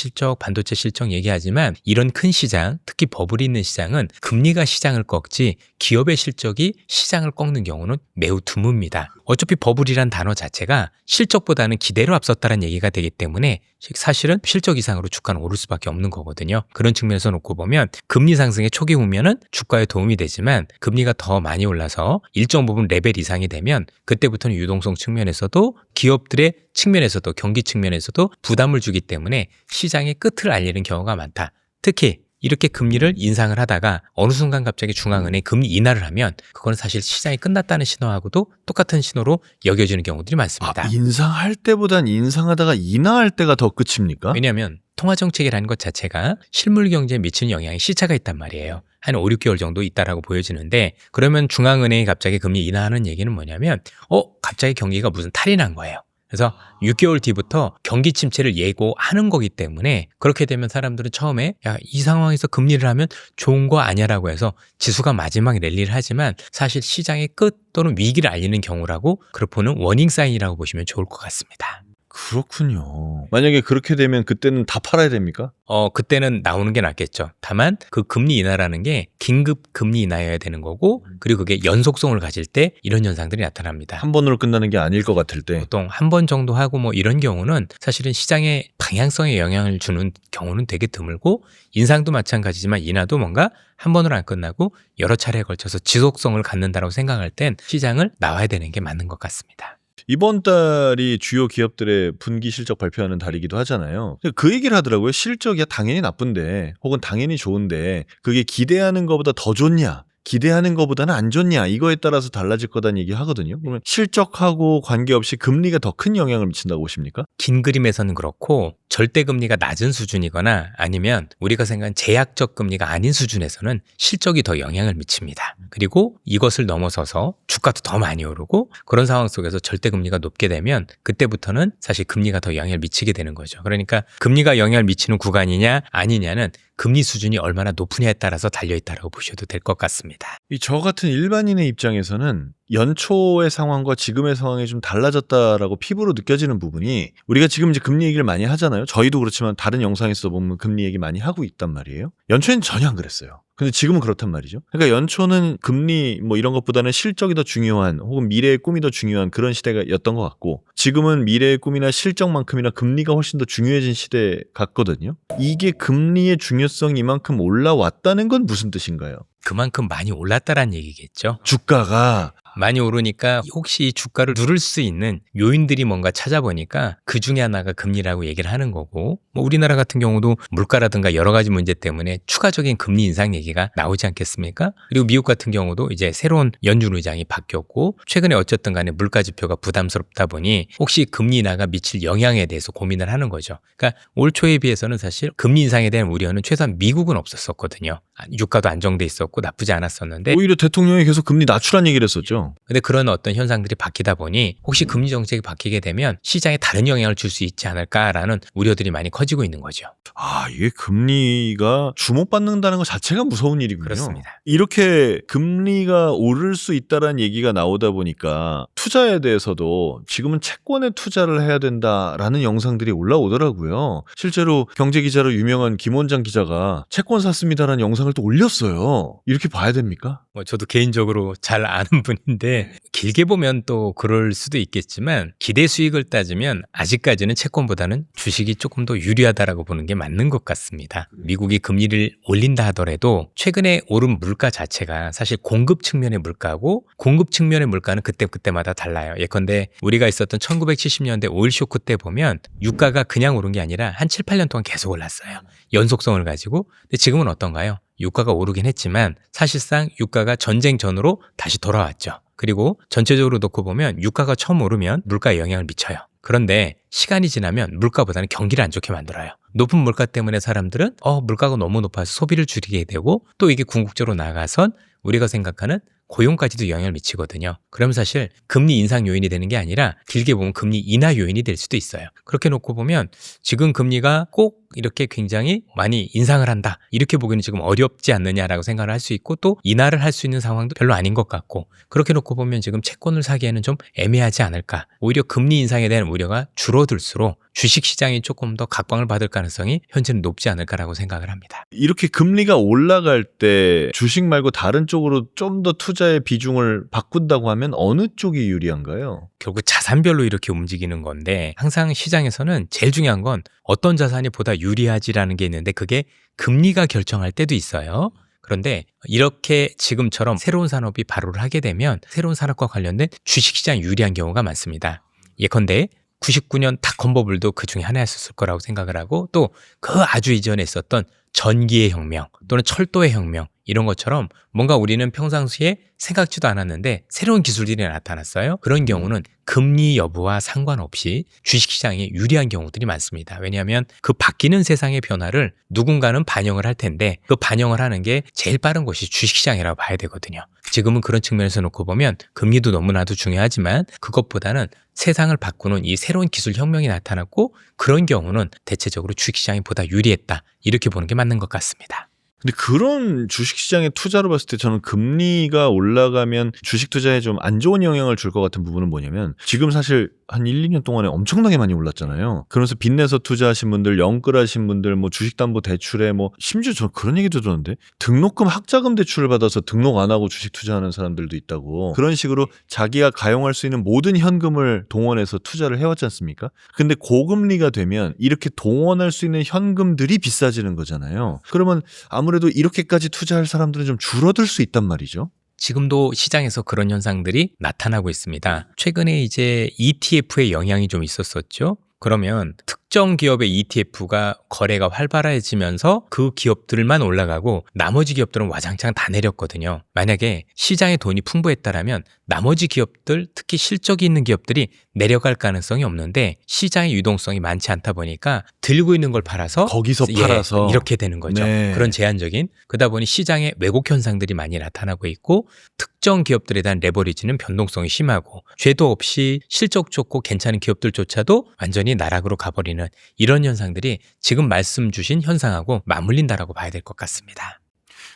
실적 얘기하지만 이런 큰 시장, 특히 버블이 있는 시장은 금리가 시장을 꺾지 기업의 실적이 시장을 꺾는 경우는 매우 드뭅니다. 어차피 버블이란 단어 자체가 실적보다는 기대로 앞섰다는 얘기가 되기 때문에 사실은 실적 이상으로 주가는 오를 수밖에 없는 거거든요. 그런 측면에서 놓고 보면 금리 상승의 초기 후면은 주가에 도움이 되지만 금리가 더 많이 올라서 일정 부분 레벨 이상이 되면 그때부터는 유동성 측면에서도 기업들의 측면에서도 경기 측면에서도 부담을 주기 때문에 시장의 끝을 알리는 경우가 많다. 특히 이렇게 금리를 인상을 하다가 어느 순간 갑자기 중앙은행이 금리 인하를 하면 그건 사실 시장이 끝났다는 신호하고도 똑같은 신호로 여겨지는 경우들이 많습니다. 인상할 때보단 인상하다가 인하할 때가 더 끝입니까? 왜냐하면 통화정책이라는 것 자체가 실물 경제에 미치는 영향이 시차가 있단 말이에요. 한 5, 6개월 정도 있다라고 보여지는데 그러면 중앙은행이 갑자기 금리 인하하는 얘기는 뭐냐면 갑자기 경기가 무슨 탈이 난 거예요. 그래서 6개월 뒤부터 경기 침체를 예고하는 거기 때문에 그렇게 되면 사람들은 처음에 이 상황에서 금리를 하면 좋은 거 아니야라고 해서 지수가 마지막에 랠리를 하지만 사실 시장의 끝 또는 위기를 알리는 경우라고 그렇게 보는 워닝 사인이라고 보시면 좋을 것 같습니다. 그렇군요. 만약에 그렇게 되면 그때는 다 팔아야 됩니까? 그때는 나오는 게 낫겠죠. 다만 그 금리 인하라는 게 긴급 금리 인하여야 되는 거고 그리고 그게 연속성을 가질 때 이런 현상들이 나타납니다. 한 번으로 끝나는 게 아닐 것 같을 때. 보통 한 번 정도 하고 뭐 이런 경우는 사실은 시장의 방향성에 영향을 주는 경우는 되게 드물고 인상도 마찬가지지만 인하도 뭔가 한 번으로 안 끝나고 여러 차례에 걸쳐서 지속성을 갖는다고 생각할 땐 시장을 나와야 되는 게 맞는 것 같습니다. 이번 달이 주요 기업들의 분기 실적 발표하는 달이기도 하잖아요. 그 얘기를 하더라고요. 실적이 당연히 나쁜데 혹은 당연히 좋은데 그게 기대하는 것보다 더 좋냐 기대하는 것보다는 안 좋냐 이거에 따라서 달라질 거다는 얘기 하거든요. 그러면 실적하고 관계없이 금리가 더 큰 영향을 미친다고 보십니까? 긴 그림에서는 그렇고 절대 금리가 낮은 수준이거나 아니면 우리가 생각한 제약적 금리가 아닌 수준에서는 실적이 더 영향을 미칩니다. 그리고 이것을 넘어서서 주가도 더 많이 오르고 그런 상황 속에서 절대 금리가 높게 되면 그때부터는 사실 금리가 더 영향을 미치게 되는 거죠. 그러니까 금리가 영향을 미치는 구간이냐 아니냐는 금리 수준이 얼마나 높으냐에 따라서 달려있다고 보셔도 될 것 같습니다. 저 같은 일반인의 입장에서는 연초의 상황과 지금의 상황이 좀 달라졌다라고 피부로 느껴지는 부분이 우리가 지금 이제 금리 얘기를 많이 하잖아요. 저희도 그렇지만 다른 영상에서 보면 금리 얘기 많이 하고 있단 말이에요. 연초에는 전혀 안 그랬어요. 근데 지금은 그렇단 말이죠. 그러니까 연초는 금리 뭐 이런 것보다는 실적이 더 중요한 혹은 미래의 꿈이 더 중요한 그런 시대였던 것 같고 지금은 미래의 꿈이나 실적만큼이나 금리가 훨씬 더 중요해진 시대 같거든요. 이게 금리의 중요성이 이만큼 올라왔다는 건 무슨 뜻인가요? 그만큼 많이 올랐다란 얘기겠죠. 주가가 많이 오르니까 혹시 이 주가를 누를 수 있는 요인들이 뭔가 찾아보니까 그 중에 하나가 금리라고 얘기를 하는 거고 뭐 우리나라 같은 경우도 물가라든가 여러 가지 문제 때문에 추가적인 금리 인상 얘기가 나오지 않겠습니까? 그리고 미국 같은 경우도 이제 새로운 연준 의장이 바뀌었고 최근에 어쨌든 간에 물가 지표가 부담스럽다 보니 혹시 금리 인하가 미칠 영향에 대해서 고민을 하는 거죠. 그러니까 올 초에 비해서는 사실 금리 인상에 대한 우려는 최소한 미국은 없었었거든요. 유가도 안정돼 있었고 나쁘지 않았었는데 오히려 대통령이 계속 금리 낮추란 얘기를 했었죠. 근데 그런 어떤 현상들이 바뀌다 보니 혹시 금리 정책이 바뀌게 되면 시장에 다른 영향을 줄 수 있지 않을까라는 우려들이 많이 커지고 있는 거죠. 이게 금리가 주목받는다는 것 자체가 무서운 일이군요. 그렇습니다. 이렇게 금리가 오를 수 있다는 얘기가 나오다 보니까 투자에 대해서도 지금은 채권에 투자를 해야 된다라는 영상들이 올라오더라고요. 실제로 경제기자로 유명한 김원장 기자가 채권 샀습니다라는 영상을 또 올렸어요. 이렇게 봐야 됩니까? 저도 개인적으로 잘 아는 분인데 길게 보면 또 그럴 수도 있겠지만 기대 수익을 따지면 아직까지는 채권보다는 주식이 조금 더 유리하다라고 보는 게 맞는 것 같습니다. 미국이 금리를 올린다 하더라도 최근에 오른 물가 자체가 사실 공급 측면의 물가고 공급 측면의 물가는 그때마다 달라요. 예컨대 우리가 있었던 1970년대 오일 쇼크 때 보면 유가가 그냥 오른 게 아니라 한 7, 8년 동안 계속 올랐어요. 연속성을 가지고. 근데 지금은 어떤가요? 유가가 오르긴 했지만 사실상 유가가 전쟁 전으로 다시 돌아왔죠. 그리고 전체적으로 놓고 보면 유가가 처음 오르면 물가에 영향을 미쳐요. 그런데 시간이 지나면 물가보다는 경기를 안 좋게 만들어요. 높은 물가 때문에 사람들은 물가가 너무 높아서 소비를 줄이게 되고 또 이게 궁극적으로 나가선 우리가 생각하는 고용까지도 영향을 미치거든요. 그럼 사실 금리 인상 요인이 되는 게 아니라 길게 보면 금리 인하 요인이 될 수도 있어요. 그렇게 놓고 보면 지금 금리가 꼭 이렇게 굉장히 많이 인상을 한다. 이렇게 보기는 지금 어렵지 않느냐라고 생각을 할 수 있고 또 인하를 할 수 있는 상황도 별로 아닌 것 같고 그렇게 놓고 보면 지금 채권을 사기에는 좀 애매하지 않을까. 오히려 금리 인상에 대한 우려가 줄어들수록 주식시장이 조금 더 각광을 받을 가능성이 현재는 높지 않을까라고 생각을 합니다. 이렇게 금리가 올라갈 때 주식 말고 다른 쪽으로 좀 더 투자의 비중을 바꾼다고 하면 어느 쪽이 유리한가요? 결국 자산별로 이렇게 움직이는 건데 항상 시장에서는 제일 중요한 건 어떤 자산이 보다 유리하지라는 게 있는데 그게 금리가 결정할 때도 있어요. 그런데 이렇게 지금처럼 새로운 산업이 발효를 하게 되면 새로운 산업과 관련된 주식시장이 유리한 경우가 많습니다. 예컨대 99년 닷컴 버블도 그 중에 하나였을 거라고 생각을 하고 또 그 아주 이전에 있었던 전기의 혁명 또는 철도의 혁명 이런 것처럼 뭔가 우리는 평상시에 생각지도 않았는데 새로운 기술들이 나타났어요. 그런 경우는 금리 여부와 상관없이 주식시장에 유리한 경우들이 많습니다. 왜냐하면 그 바뀌는 세상의 변화를 누군가는 반영을 할 텐데 그 반영을 하는 게 제일 빠른 곳이 주식시장이라고 봐야 되거든요. 지금은 그런 측면에서 놓고 보면 금리도 너무나도 중요하지만 그것보다는 세상을 바꾸는 이 새로운 기술 혁명이 나타났고 그런 경우는 대체적으로 주식시장이 보다 유리했다. 이렇게 보는 게 맞는 것 같습니다. 근데 그런 주식시장의 투자로 봤을 때 저는 금리가 올라가면 주식 투자에 좀 안 좋은 영향을 줄 것 같은 부분은 뭐냐면 지금 사실 한 1, 2년 동안에 엄청나게 많이 올랐잖아요. 그러면서 빚내서 투자하신 분들, 영끌하신 분들, 뭐 주식담보대출에 뭐 심지어 저 그런 얘기도 들었는데 등록금 학자금 대출을 받아서 등록 안 하고 주식 투자하는 사람들도 있다고. 그런 식으로 자기가 가용할 수 있는 모든 현금을 동원해서 투자를 해왔지 않습니까? 근데 고금리가 되면 이렇게 동원할 수 있는 현금들이 비싸지는 거잖아요. 그러면 아무래도 이렇게까지 투자할 사람들은 좀 줄어들 수 있단 말이죠. 지금도 시장에서 그런 현상들이 나타나고 있습니다. 최근에 이제 ETF의 영향이 좀 있었었죠. 그러면 특정 기업의 ETF가 거래가 활발해지면서 그 기업들만 올라가고 나머지 기업들은 와장창 다 내렸거든요. 만약에 시장에 돈이 풍부했다라면 나머지 기업들, 특히 실적이 있는 기업들이 내려갈 가능성이 없는데 시장의 유동성이 많지 않다 보니까 들고 있는 걸 팔아서 거기서 팔아서 이렇게 되는 거죠. 네. 그런 제한적인 그러다 보니 시장에 왜곡 현상들이 많이 나타나고 있고 특정 기업들에 대한 레버리지는 변동성이 심하고 죄도 없이 실적 좋고 괜찮은 기업들조차도 완전히 나락으로 가버리는 이런 현상들이 지금 말씀 주신 현상하고 맞물린다라고 봐야 될 것 같습니다.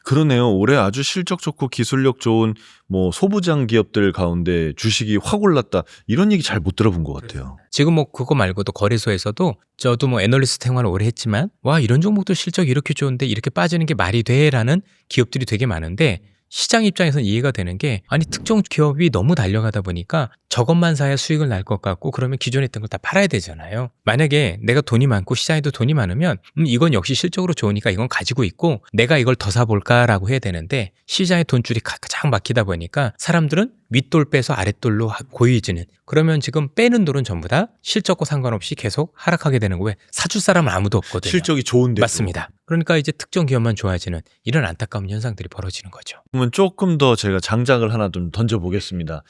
그러네요. 올해 아주 실적 좋고 기술력 좋은 뭐 소부장 기업들 가운데 주식이 확 올랐다. 이런 얘기 잘 못 들어본 것 같아요. 지금 뭐 그거 말고도 거래소에서도 저도 뭐 애널리스트 생활을 오래 했지만 와 이런 종목도 실적이 이렇게 좋은데 이렇게 빠지는 게 말이 돼라는 기업들이 되게 많은데 시장 입장에서는 이해가 되는 게 아니 특정 기업이 너무 달려가다 보니까 저것만 사야 수익을 날 것 같고 그러면 기존에 있던 걸 다 팔아야 되잖아요. 만약에 내가 돈이 많고 시장에도 돈이 많으면 이건 역시 실적으로 좋으니까 이건 가지고 있고 내가 이걸 더 사볼까라고 해야 되는데 시장의 돈줄이 가장 막히다 보니까 사람들은 윗돌 빼서 아랫돌로 고이지는 그러면 지금 빼는 돌은 전부 다 실적과 상관없이 계속 하락하게 되는 거에 사줄 사람은 아무도 없거든요. 실적이 좋은데 맞습니다. 그러니까 이제 특정 기업만 좋아지는 이런 안타까운 현상들이 벌어지는 거죠. 그러면 조금 더 제가 장작을 하나 좀 던져보겠습니다.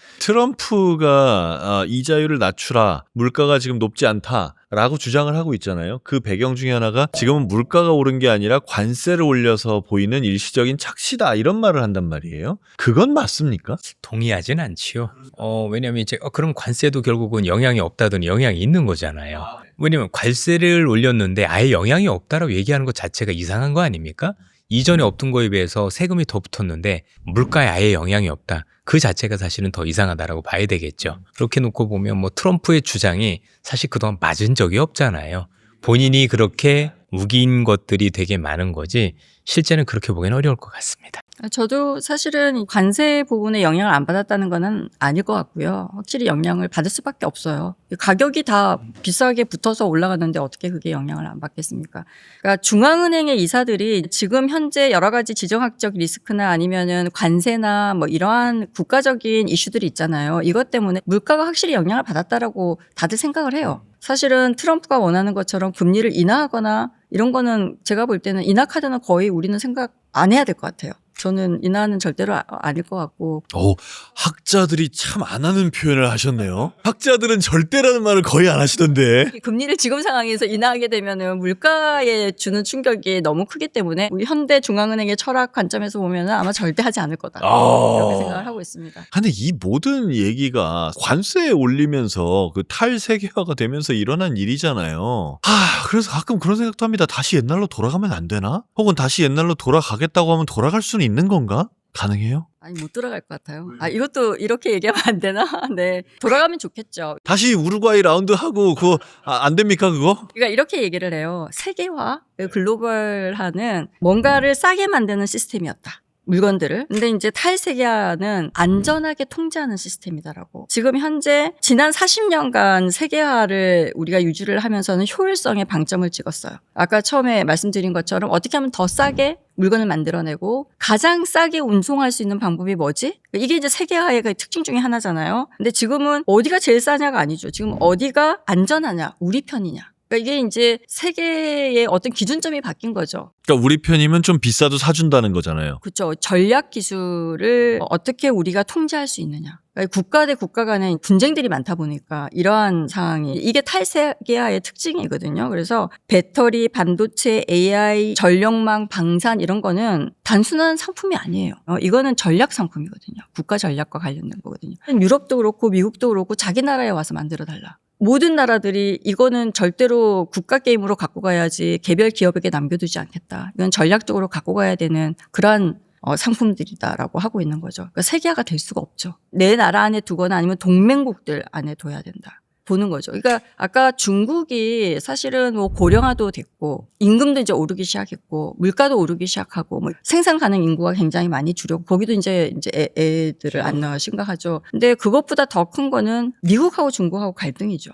트럼프가 이자율을 낮추라, 물가가 지금 높지 않다라고 주장을 하고 있잖아요. 그 배경 중에 하나가 지금은 물가가 오른 게 아니라 관세를 올려서 보이는 일시적인 착시다 이런 말을 한단 말이에요. 그건 맞습니까? 동의하진 않지요. 왜냐하면 이제 그럼 관세도 결국은 영향이 없다더니 영향이 있는 거잖아요. 왜냐면 관세를 올렸는데 아예 영향이 없다라고 얘기하는 것 자체가 이상한 거 아닙니까? 이전에 없던 거에 비해서 세금이 더 붙었는데 물가에 아예 영향이 없다. 그 자체가 사실은 더 이상하다라고 봐야 되겠죠. 그렇게 놓고 보면 뭐 트럼프의 주장이 사실 그동안 맞은 적이 없잖아요. 본인이 그렇게 우긴 것들이 되게 많은 거지 실제는 그렇게 보기는 어려울 것 같습니다. 저도 사실은 관세 부분에 영향을 안 받았다는 거는 아닐 것 같고요. 확실히 영향을 받을 수밖에 없어요. 가격이 다 비싸게 붙어서 올라갔는데 어떻게 그게 영향을 안 받겠습니까? 그러니까 중앙은행의 이사들이 지금 현재 여러 가지 지정학적 리스크나 아니면은 관세나 뭐 이러한 국가적인 이슈들이 있잖아요. 이것 때문에 물가가 확실히 영향을 받았다라고 다들 생각을 해요. 사실은 트럼프가 원하는 것처럼 금리를 인하하거나 이런 거는 제가 볼 때는 인하 카드는 거의 우리는 생각 안 해야 될 것 같아요. 저는 인하는 절대로 아닐 것 같고. 학자들이 참 안 하는 표현을 하셨네요. 학자들은 절대라는 말을 거의 안 하시던데. 금리를 지금 상황에서 인하하게 되면은 물가에 주는 충격이 너무 크기 때문에 우리 현대 중앙은행의 철학 관점에서 보면은 아마 절대 하지 않을 거다. 이렇게 생각을 하고 있습니다. 근데 이 모든 얘기가 관세 올리면서 그 탈세계화가 되면서 일어난 일이잖아요. 그래서 가끔 그런 생각도 합니다. 다시 옛날로 돌아가면 안 되나? 혹은 다시 옛날로 돌아가겠다고 하면 돌아갈 수는 있는 건가? 가능해요? 아니 못 돌아갈 것 같아요. 이것도 이렇게 얘기하면 안 되나? 네, 돌아가면 좋겠죠. 다시 우루과이 라운드 하고 그거 안 됩니까 그거? 그러니까 이렇게 얘기를 해요. 세계화, 글로벌화는 뭔가를 싸게 만드는 시스템이었다. 물건들을. 근데 이제 탈세계화는 안전하게 통제하는 시스템이다라고. 지금 현재 지난 40년간 세계화를 우리가 유지를 하면서는 효율성에 방점을 찍었어요. 아까 처음에 말씀드린 것처럼 어떻게 하면 더 싸게 물건을 만들어내고 가장 싸게 운송할 수 있는 방법이 뭐지? 이게 이제 세계화의 특징 중에 하나잖아요. 근데 지금은 어디가 제일 싸냐가 아니죠. 지금 어디가 안전하냐, 우리 편이냐. 그러니까 이게 이제 세계의 어떤 기준점이 바뀐 거죠. 그러니까 우리 편이면 좀 비싸도 사준다는 거잖아요. 그렇죠. 전략 기술을 어떻게 우리가 통제할 수 있느냐. 그러니까 국가 대 국가 간에 분쟁들이 많다 보니까 이러한 상황이 이게 탈세계화의 특징이거든요. 그래서 배터리, 반도체, AI, 전력망, 방산 이런 거는 단순한 상품이 아니에요. 이거는 전략 상품이거든요. 국가 전략과 관련된 거거든요. 유럽도 그렇고 미국도 그렇고 자기 나라에 와서 만들어 달라. 모든 나라들이 이거는 절대로 국가 게임으로 갖고 가야지 개별 기업에게 남겨두지 않겠다. 이건 전략적으로 갖고 가야 되는 그러한 상품들이다라고 하고 있는 거죠. 그러니까 세계화가 될 수가 없죠. 내 나라 안에 두거나 아니면 동맹국들 안에 둬야 된다. 보는 거죠. 그러니까 아까 중국이 사실은 뭐 고령화도 됐고 임금도 이제 오르기 시작했고 물가도 오르기 시작하고 뭐 생산 가능 인구가 굉장히 많이 줄였고 거기도 이제 애들을 안 낳아 심각하죠. 근데 그것보다 더 큰 거는 미국하고 중국하고 갈등이죠.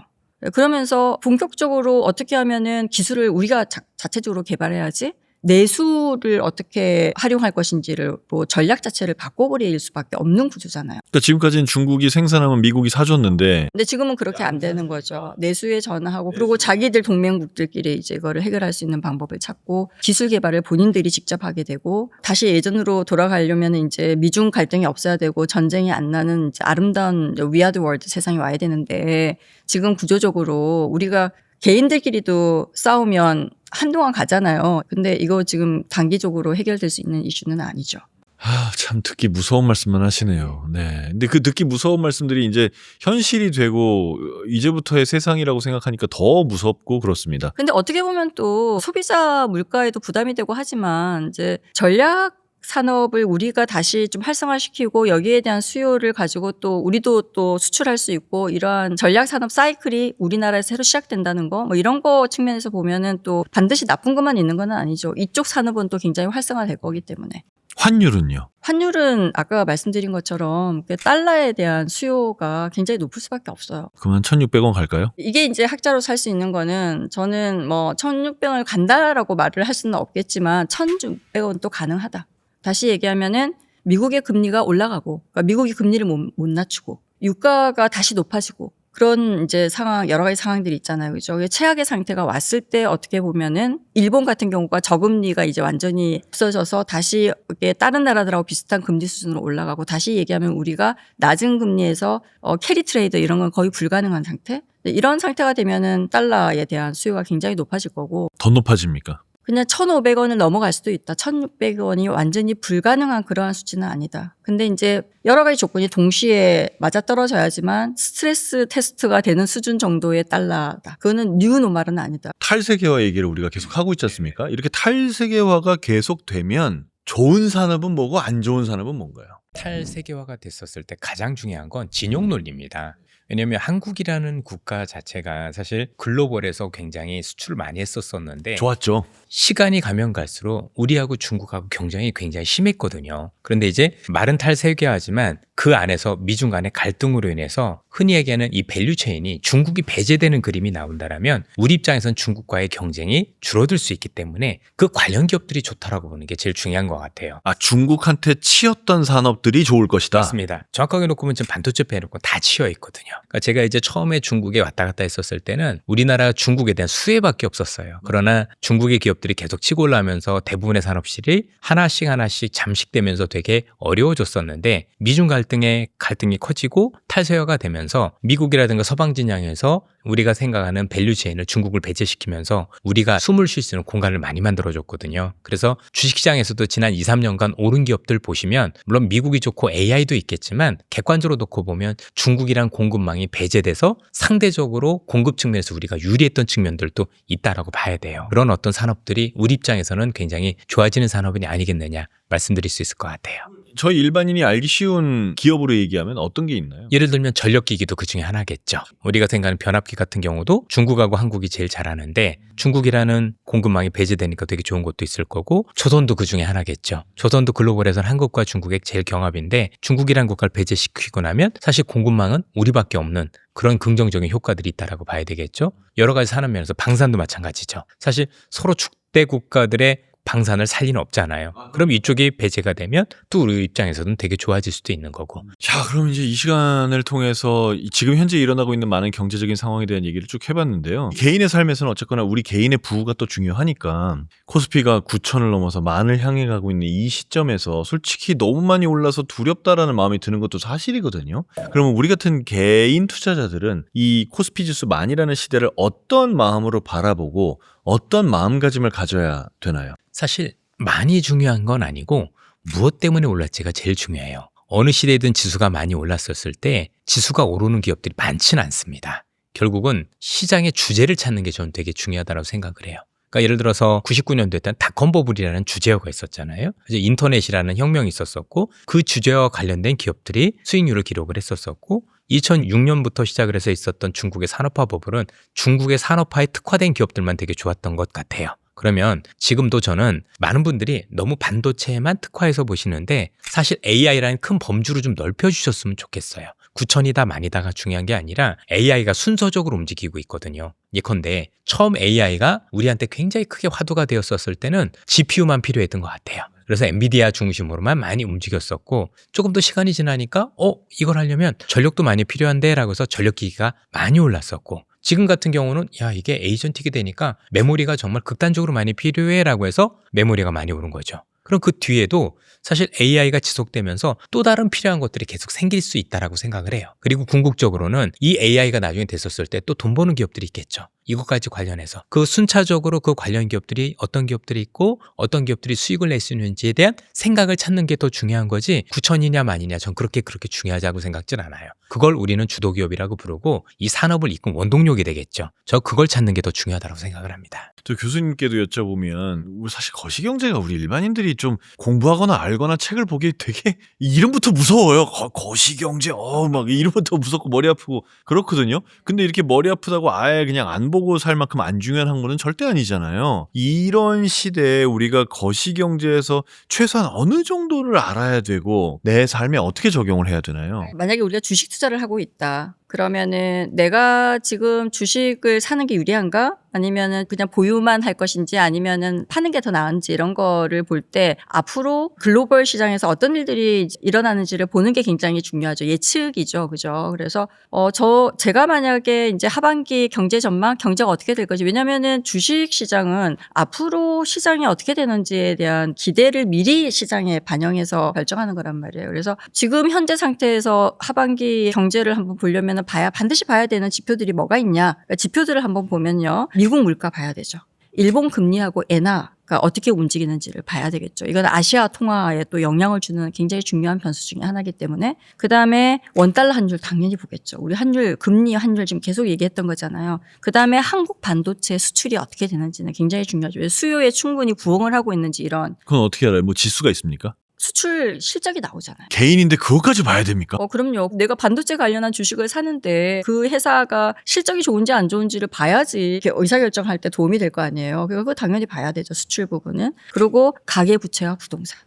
그러면서 본격적으로 어떻게 하면은 기술을 우리가 자체적으로 개발해야지 내수를 어떻게 활용할 것인지를 뭐 전략 자체를 바꿔버릴 수밖에 없는 구조잖아요. 그러니까 지금까지는 중국이 생산하면 미국이 사줬는데 근데 지금은 그렇게 안 되는 거죠. 내수에 전화하고 그리고 자기들 동맹국들끼리 이제 이거를 해결할 수 있는 방법을 찾고 기술 개발을 본인들이 직접 하게 되고 다시 예전으로 돌아가려면 이제 미중 갈등이 없어야 되고 전쟁이 안 나는 이제 아름다운 위아드 월드 세상이 와야 되는데 지금 구조적으로 우리가 개인들끼리도 싸우면 한동안 가잖아요. 근데 이거 지금 단기적으로 해결될 수 있는 이슈는 아니죠. 참 듣기 무서운 말씀만 하시네요. 네. 근데 그 듣기 무서운 말씀들이 이제 현실이 되고 이제부터의 세상이라고 생각하니까 더 무섭고 그렇습니다. 근데 어떻게 보면 또 소비자 물가에도 부담이 되고 하지만 이제 전략 산업을 우리가 다시 좀 활성화시키고 여기에 대한 수요를 가지고 또 우리도 또 수출할 수 있고 이러한 전략 산업 사이클이 우리나라에서 새로 시작된다는 거 뭐 이런 거 측면에서 보면은 또 반드시 나쁜 것만 있는 건 아니죠. 이쪽 산업은 또 굉장히 활성화될 거기 때문에. 환율은요? 환율은 아까 말씀드린 것처럼 달러에 대한 수요가 굉장히 높을 수밖에 없어요. 그러면 1,600원 갈까요? 이게 이제 학자로 살 수 있는 거는 저는 뭐 1,600원을 간다라고 말을 할 수는 없겠지만 1,600원도 가능하다. 다시 얘기하면은 미국의 금리가 올라가고, 그러니까 미국이 금리를 못 낮추고, 유가가 다시 높아지고, 그런 이제 상황, 여러 가지 상황들이 있잖아요. 그죠? 최악의 상태가 왔을 때 어떻게 보면은 일본 같은 경우가 저금리가 이제 완전히 없어져서 다시 이게 다른 나라들하고 비슷한 금리 수준으로 올라가고 다시 얘기하면 우리가 낮은 금리에서 캐리 트레이드 이런 건 거의 불가능한 상태? 이런 상태가 되면은 달러에 대한 수요가 굉장히 높아질 거고. 더 높아집니까? 그냥 1,500원을 넘어갈 수도 있다. 1,600원이 완전히 불가능한 그러한 수치는 아니다. 근데 이제 여러 가지 조건이 동시에 맞아떨어져야지만 스트레스 테스트가 되는 수준 정도의 달러다. 그거는 뉴 노멀은 아니다. 탈세계화 얘기를 우리가 계속 하고 있지 않습니까? 이렇게 탈세계화가 계속되면 좋은 산업은 뭐고 안 좋은 산업은 뭔가요? 탈세계화가 됐었을 때 가장 중요한 건 진용 논리입니다. 왜냐하면 한국이라는 국가 자체가 사실 글로벌에서 굉장히 수출을 많이 했었었는데 좋았죠. 시간이 가면 갈수록 우리하고 중국하고 경쟁이 굉장히 심했거든요. 그런데 이제 말은 탈세계화지만 그 안에서 미중 간의 갈등으로 인해서 흔히 얘기하는 이 밸류 체인이 중국이 배제되는 그림이 나온다라면 우리 입장에선 중국과의 경쟁이 줄어들 수 있기 때문에 그 관련 기업들이 좋다라고 보는 게 제일 중요한 것 같아요. 아, 중국한테 치였던 산업들이 좋을 것이다. 맞습니다. 정확하게 놓고 보면 지금 반도체 빼놓고 다 치여 있거든요. 그러니까 제가 이제 처음에 중국에 왔다 갔다 했었을 때는 우리나라 중국에 대한 수혜밖에 없었어요. 그러나 중국의 기업들이 계속 치고 올라오면서 대부분의 산업실이 하나씩 잠식되면서 되게 어려워졌었는데 미중 갈등이 커지고 탈세화가 되면서 미국이라든가 서방 진영에서 우리가 생각하는 밸류 체인을 중국을 배제시키면서 우리가 숨을 쉴 수 있는 공간을 많이 만들어줬거든요. 그래서 주식시장에서도 지난 2, 3년간 오른 기업들 보시면 물론 미국이 좋고 AI도 있겠지만 객관적으로 놓고 보면 중국이란 공급망이 배제돼서 상대적으로 공급 측면에서 우리가 유리했던 측면들도 있다라고 봐야 돼요. 그런 어떤 산업들이 우리 입장에서는 굉장히 좋아지는 산업이 아니겠느냐 말씀드릴 수 있을 것 같아요. 저희 일반인이 알기 쉬운 기업으로 얘기하면 어떤 게 있나요? 예를 들면 전력기기도 그 중에 하나겠죠. 우리가 생각하는 변압기 같은 경우도 중국하고 한국이 제일 잘하는데 중국이라는 공급망이 배제되니까 되게 좋은 것도 있을 거고 조선도 그 중에 하나겠죠. 조선도 글로벌에서는 한국과 중국의 제일 경합인데 중국이라는 국가를 배제시키고 나면 사실 공급망은 우리밖에 없는 그런 긍정적인 효과들이 있다라고 봐야 되겠죠. 여러 가지 산업 면에서 방산도 마찬가지죠. 사실 서로 축대 국가들의 방산을 살 리는 없잖아요. 그럼 이쪽이 배제가 되면 또 우리 입장에서는 되게 좋아질 수도 있는 거고. 자, 그럼 이제 이 시간을 통해서 지금 현재 일어나고 있는 많은 경제적인 상황에 대한 얘기를 쭉 해봤는데요. 개인의 삶에서는 어쨌거나 우리 개인의 부가 또 중요하니까 코스피가 9,000을 넘어서 10,000을 향해 가고 있는 이 시점에서 솔직히 너무 많이 올라서 두렵다라는 마음이 드는 것도 사실이거든요. 그러면 우리 같은 개인 투자자들은 이 코스피 지수 10,000이라는 시대를 어떤 마음으로 바라보고 어떤 마음가짐을 가져야 되나요? 사실 많이 중요한 건 아니고 무엇 때문에 올랐지가 제일 중요해요. 어느 시대든 지수가 많이 올랐었을 때 지수가 오르는 기업들이 많지는 않습니다. 결국은 시장의 주제를 찾는 게 저는 되게 중요하다고 생각을 해요. 그러니까 예를 들어서 99년도에 닷컴 버블이라는 주제어가 있었잖아요. 이제 인터넷이라는 혁명이 있었었고 그 주제와 관련된 기업들이 수익률을 기록을 했었었고 2006년부터 시작을 해서 있었던 중국의 산업화 버블은 중국의 산업화에 특화된 기업들만 되게 좋았던 것 같아요. 그러면 지금도 저는 많은 분들이 너무 반도체에만 특화해서 보시는데 사실 AI라는 큰 범주로 좀 넓혀주셨으면 좋겠어요. 9,000이다 많이다가 중요한 게 아니라 AI가 순서적으로 움직이고 있거든요. 예컨대 처음 AI가 우리한테 굉장히 크게 화두가 되었었을 때는 GPU만 필요했던 것 같아요. 그래서 엔비디아 중심으로만 많이 움직였었고 조금 더 시간이 지나니까 이걸 하려면 전력도 많이 필요한데 라고 해서 전력기기가 많이 올랐었고 지금 같은 경우는 이게 에이전틱이 되니까 메모리가 정말 극단적으로 많이 필요해 라고 해서 메모리가 많이 오른 거죠. 그럼 그 뒤에도 사실 AI가 지속되면서 또 다른 필요한 것들이 계속 생길 수 있다라고 생각을 해요. 그리고 궁극적으로는 이 AI가 나중에 됐었을 때 또 돈 버는 기업들이 있겠죠. 이것까지 관련해서 그 순차적으로 그 관련 기업들이 어떤 기업들이 있고 어떤 기업들이 수익을 낼 수 있는지에 대한 생각을 찾는 게 더 중요한 거지 9,000이냐 만이냐 전 그렇게 생각하지는 않아요. 그걸 우리는 주도기업이라고 부르고 이 산업을 이끈 원동력이 되겠죠. 저 그걸 찾는 게 더 중요하다고 생각을 합니다. 저 교수님께도 여쭤보면 사실 거시경제가 우리 일반인들이 좀 공부하거나 알거나 책을 보기에 되게 이름부터 무서워요. 거시경제 막 이름부터 무섭고 머리 아프고 그렇거든요. 근데 이렇게 머리 아프다고 아예 그냥 안 보고 살 만큼 안 중요한 학문은 절대 아니잖아요. 이런 시대에 우리가 거시경제에서 최소한 어느 정도를 알아야 되고 내 삶에 어떻게 적용을 해야 되나요? 만약에 우리가 주식 투자를 하고 있다. 그러면은 내가 지금 주식을 사는 게 유리한가? 아니면은 그냥 보유만 할 것인지 아니면은 파는 게 더 나은지 이런 거를 볼 때 앞으로 글로벌 시장에서 어떤 일들이 일어나는지를 보는 게 굉장히 중요하죠. 예측이죠. 그죠? 그래서 제가 만약에 이제 하반기 경제 전망, 경제가 어떻게 될 거지? 왜냐면은 주식 시장은 앞으로 시장이 어떻게 되는지에 대한 기대를 미리 시장에 반영해서 결정하는 거란 말이에요. 그래서 지금 현재 상태에서 하반기 경제를 한번 보려면 반드시 봐야 되는 지표들이 뭐가 있냐. 그러니까 지표들을 한번 보면요. 미국 물가 봐야 되죠. 일본 금리하고 엔화가 어떻게 움직이는지를 봐야 되겠죠. 이건 아시아 통화에 또 영향을 주는 굉장히 중요한 변수 중에 하나이기 때문에 그다음에 원달러 환율 당연히 보겠죠. 우리 금리 환율 지금 계속 얘기했던 거잖아요. 그다음에 한국 반도체 수출이 어떻게 되는지는 굉장히 중요하죠. 수요에 충분히 부응을 하고 있는지 이런. 그건 어떻게 알아요? 뭐 지수가 있습니까? 수출 실적이 나오잖아요. 개인인데 그것까지 봐야 됩니까? 그럼요. 내가 반도체 관련한 주식을 사는데 그 회사가 실적이 좋은지 안 좋은지를 봐야지 이렇게 의사결정할 때 도움이 될 거 아니에요. 그거 당연히 봐야 되죠. 수출 부분은. 그리고 가계부채와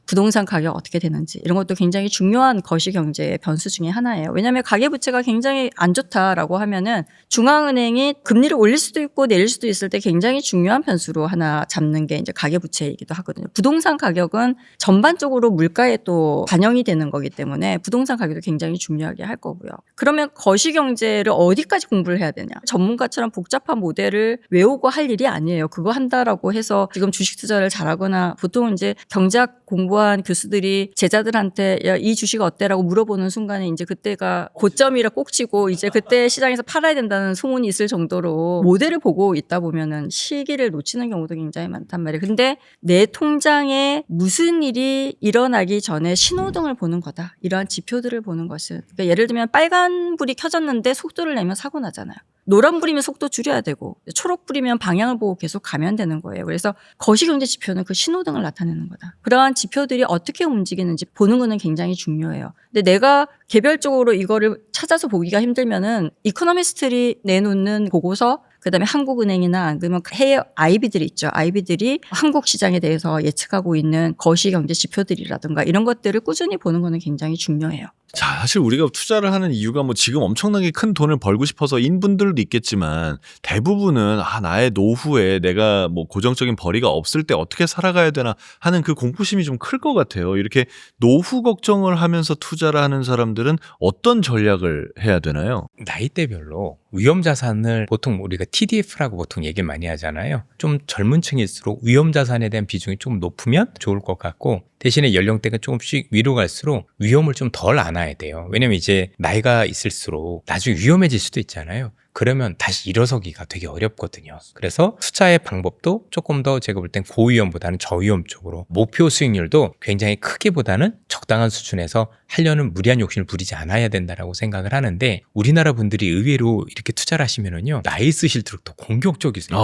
부동산 가격 어떻게 되는지 이런 것도 굉장히 중요한 거시경제의 변수 중에 하나예요. 왜냐하면 가계부채가 굉장히 안 좋다라고 하면은 중앙은행이 금리를 올릴 수도 있고 내릴 수도 있을 때 굉장히 중요한 변수로 하나 잡는 게 이제 가계부채이기도 하거든요. 부동산 가격은 전반적으로 물가에 또 반영이 되는 거기 때문에 부동산 가격도 굉장히 중요하게 할 거고요. 그러면 거시경제를 어디까지 공부를 해야 되냐? 전문가처럼 복잡한 모델을 외우고 할 일이 아니에요. 그거 한다라고 해서 지금 주식 투자를 잘하거나 보통 이제 경제학 공부한 교수들이 제자들한테 야, 이 주식 어때라고 물어보는 순간에 이제 그때가 고점이라 꼭지고 이제 그때 시장에서 팔아야 된다는 소문이 있을 정도로 모델을 보고 있다 보면은 시기를 놓치는 경우도 굉장히 많단 말이에요. 근데 내 통장에 무슨 일이 일어나기 전에 신호등을 보는 거다. 이러한 지표들을 보는 것은 그러니까 예를 들면 빨간불이 켜졌는데 속도를 내면 사고 나잖아요. 노란불이면 속도 줄여야 되고 초록불이면 방향을 보고 계속 가면 되는 거예요. 그래서 거시경제 지표는 그 신호등을 나타내는 거다. 그러한 지표들이 어떻게 움직이는지 보는 거는 굉장히 중요해요. 근데 내가 개별적으로 이거를 찾아서 보기가 힘들면은 이코노미스트들이 내놓는 보고서 그다음에 한국은행이나 아니면 해외 IB들이 있죠. IB들이 한국 시장에 대해서 예측하고 있는 거시경제 지표들이라든가 이런 것들을 꾸준히 보는 거는 굉장히 중요해요. 자, 사실 우리가 투자를 하는 이유가 뭐 지금 엄청나게 큰 돈을 벌고 싶어서인 분들도 있겠지만 대부분은 나의 노후에 내가 뭐 고정적인 벌이가 없을 때 어떻게 살아가야 되나 하는 그 공포심이 좀 클 것 같아요. 이렇게 노후 걱정을 하면서 투자를 하는 사람들은 어떤 전략을 해야 되나요? 나이대별로 위험자산을 보통 우리가 TDF라고 보통 얘기를 많이 하잖아요. 좀 젊은 층일수록 위험자산에 대한 비중이 좀 높으면 좋을 것 같고 대신에 연령대가 조금씩 위로 갈수록 위험을 좀 덜 안아야 돼요. 왜냐면 이제 나이가 있을수록 나중에 위험해질 수도 있잖아요. 그러면 다시 일어서기가 되게 어렵거든요. 그래서 투자의 방법도 조금 더 제가 볼 땐 고위험보다는 저위험 쪽으로 목표 수익률도 굉장히 크게보다는 적당한 수준에서 하려는 무리한 욕심을 부리지 않아야 된다라고 생각을 하는데 우리나라 분들이 의외로 이렇게 투자를 하시면은요 나이 있으실수록 더 공격적이세요.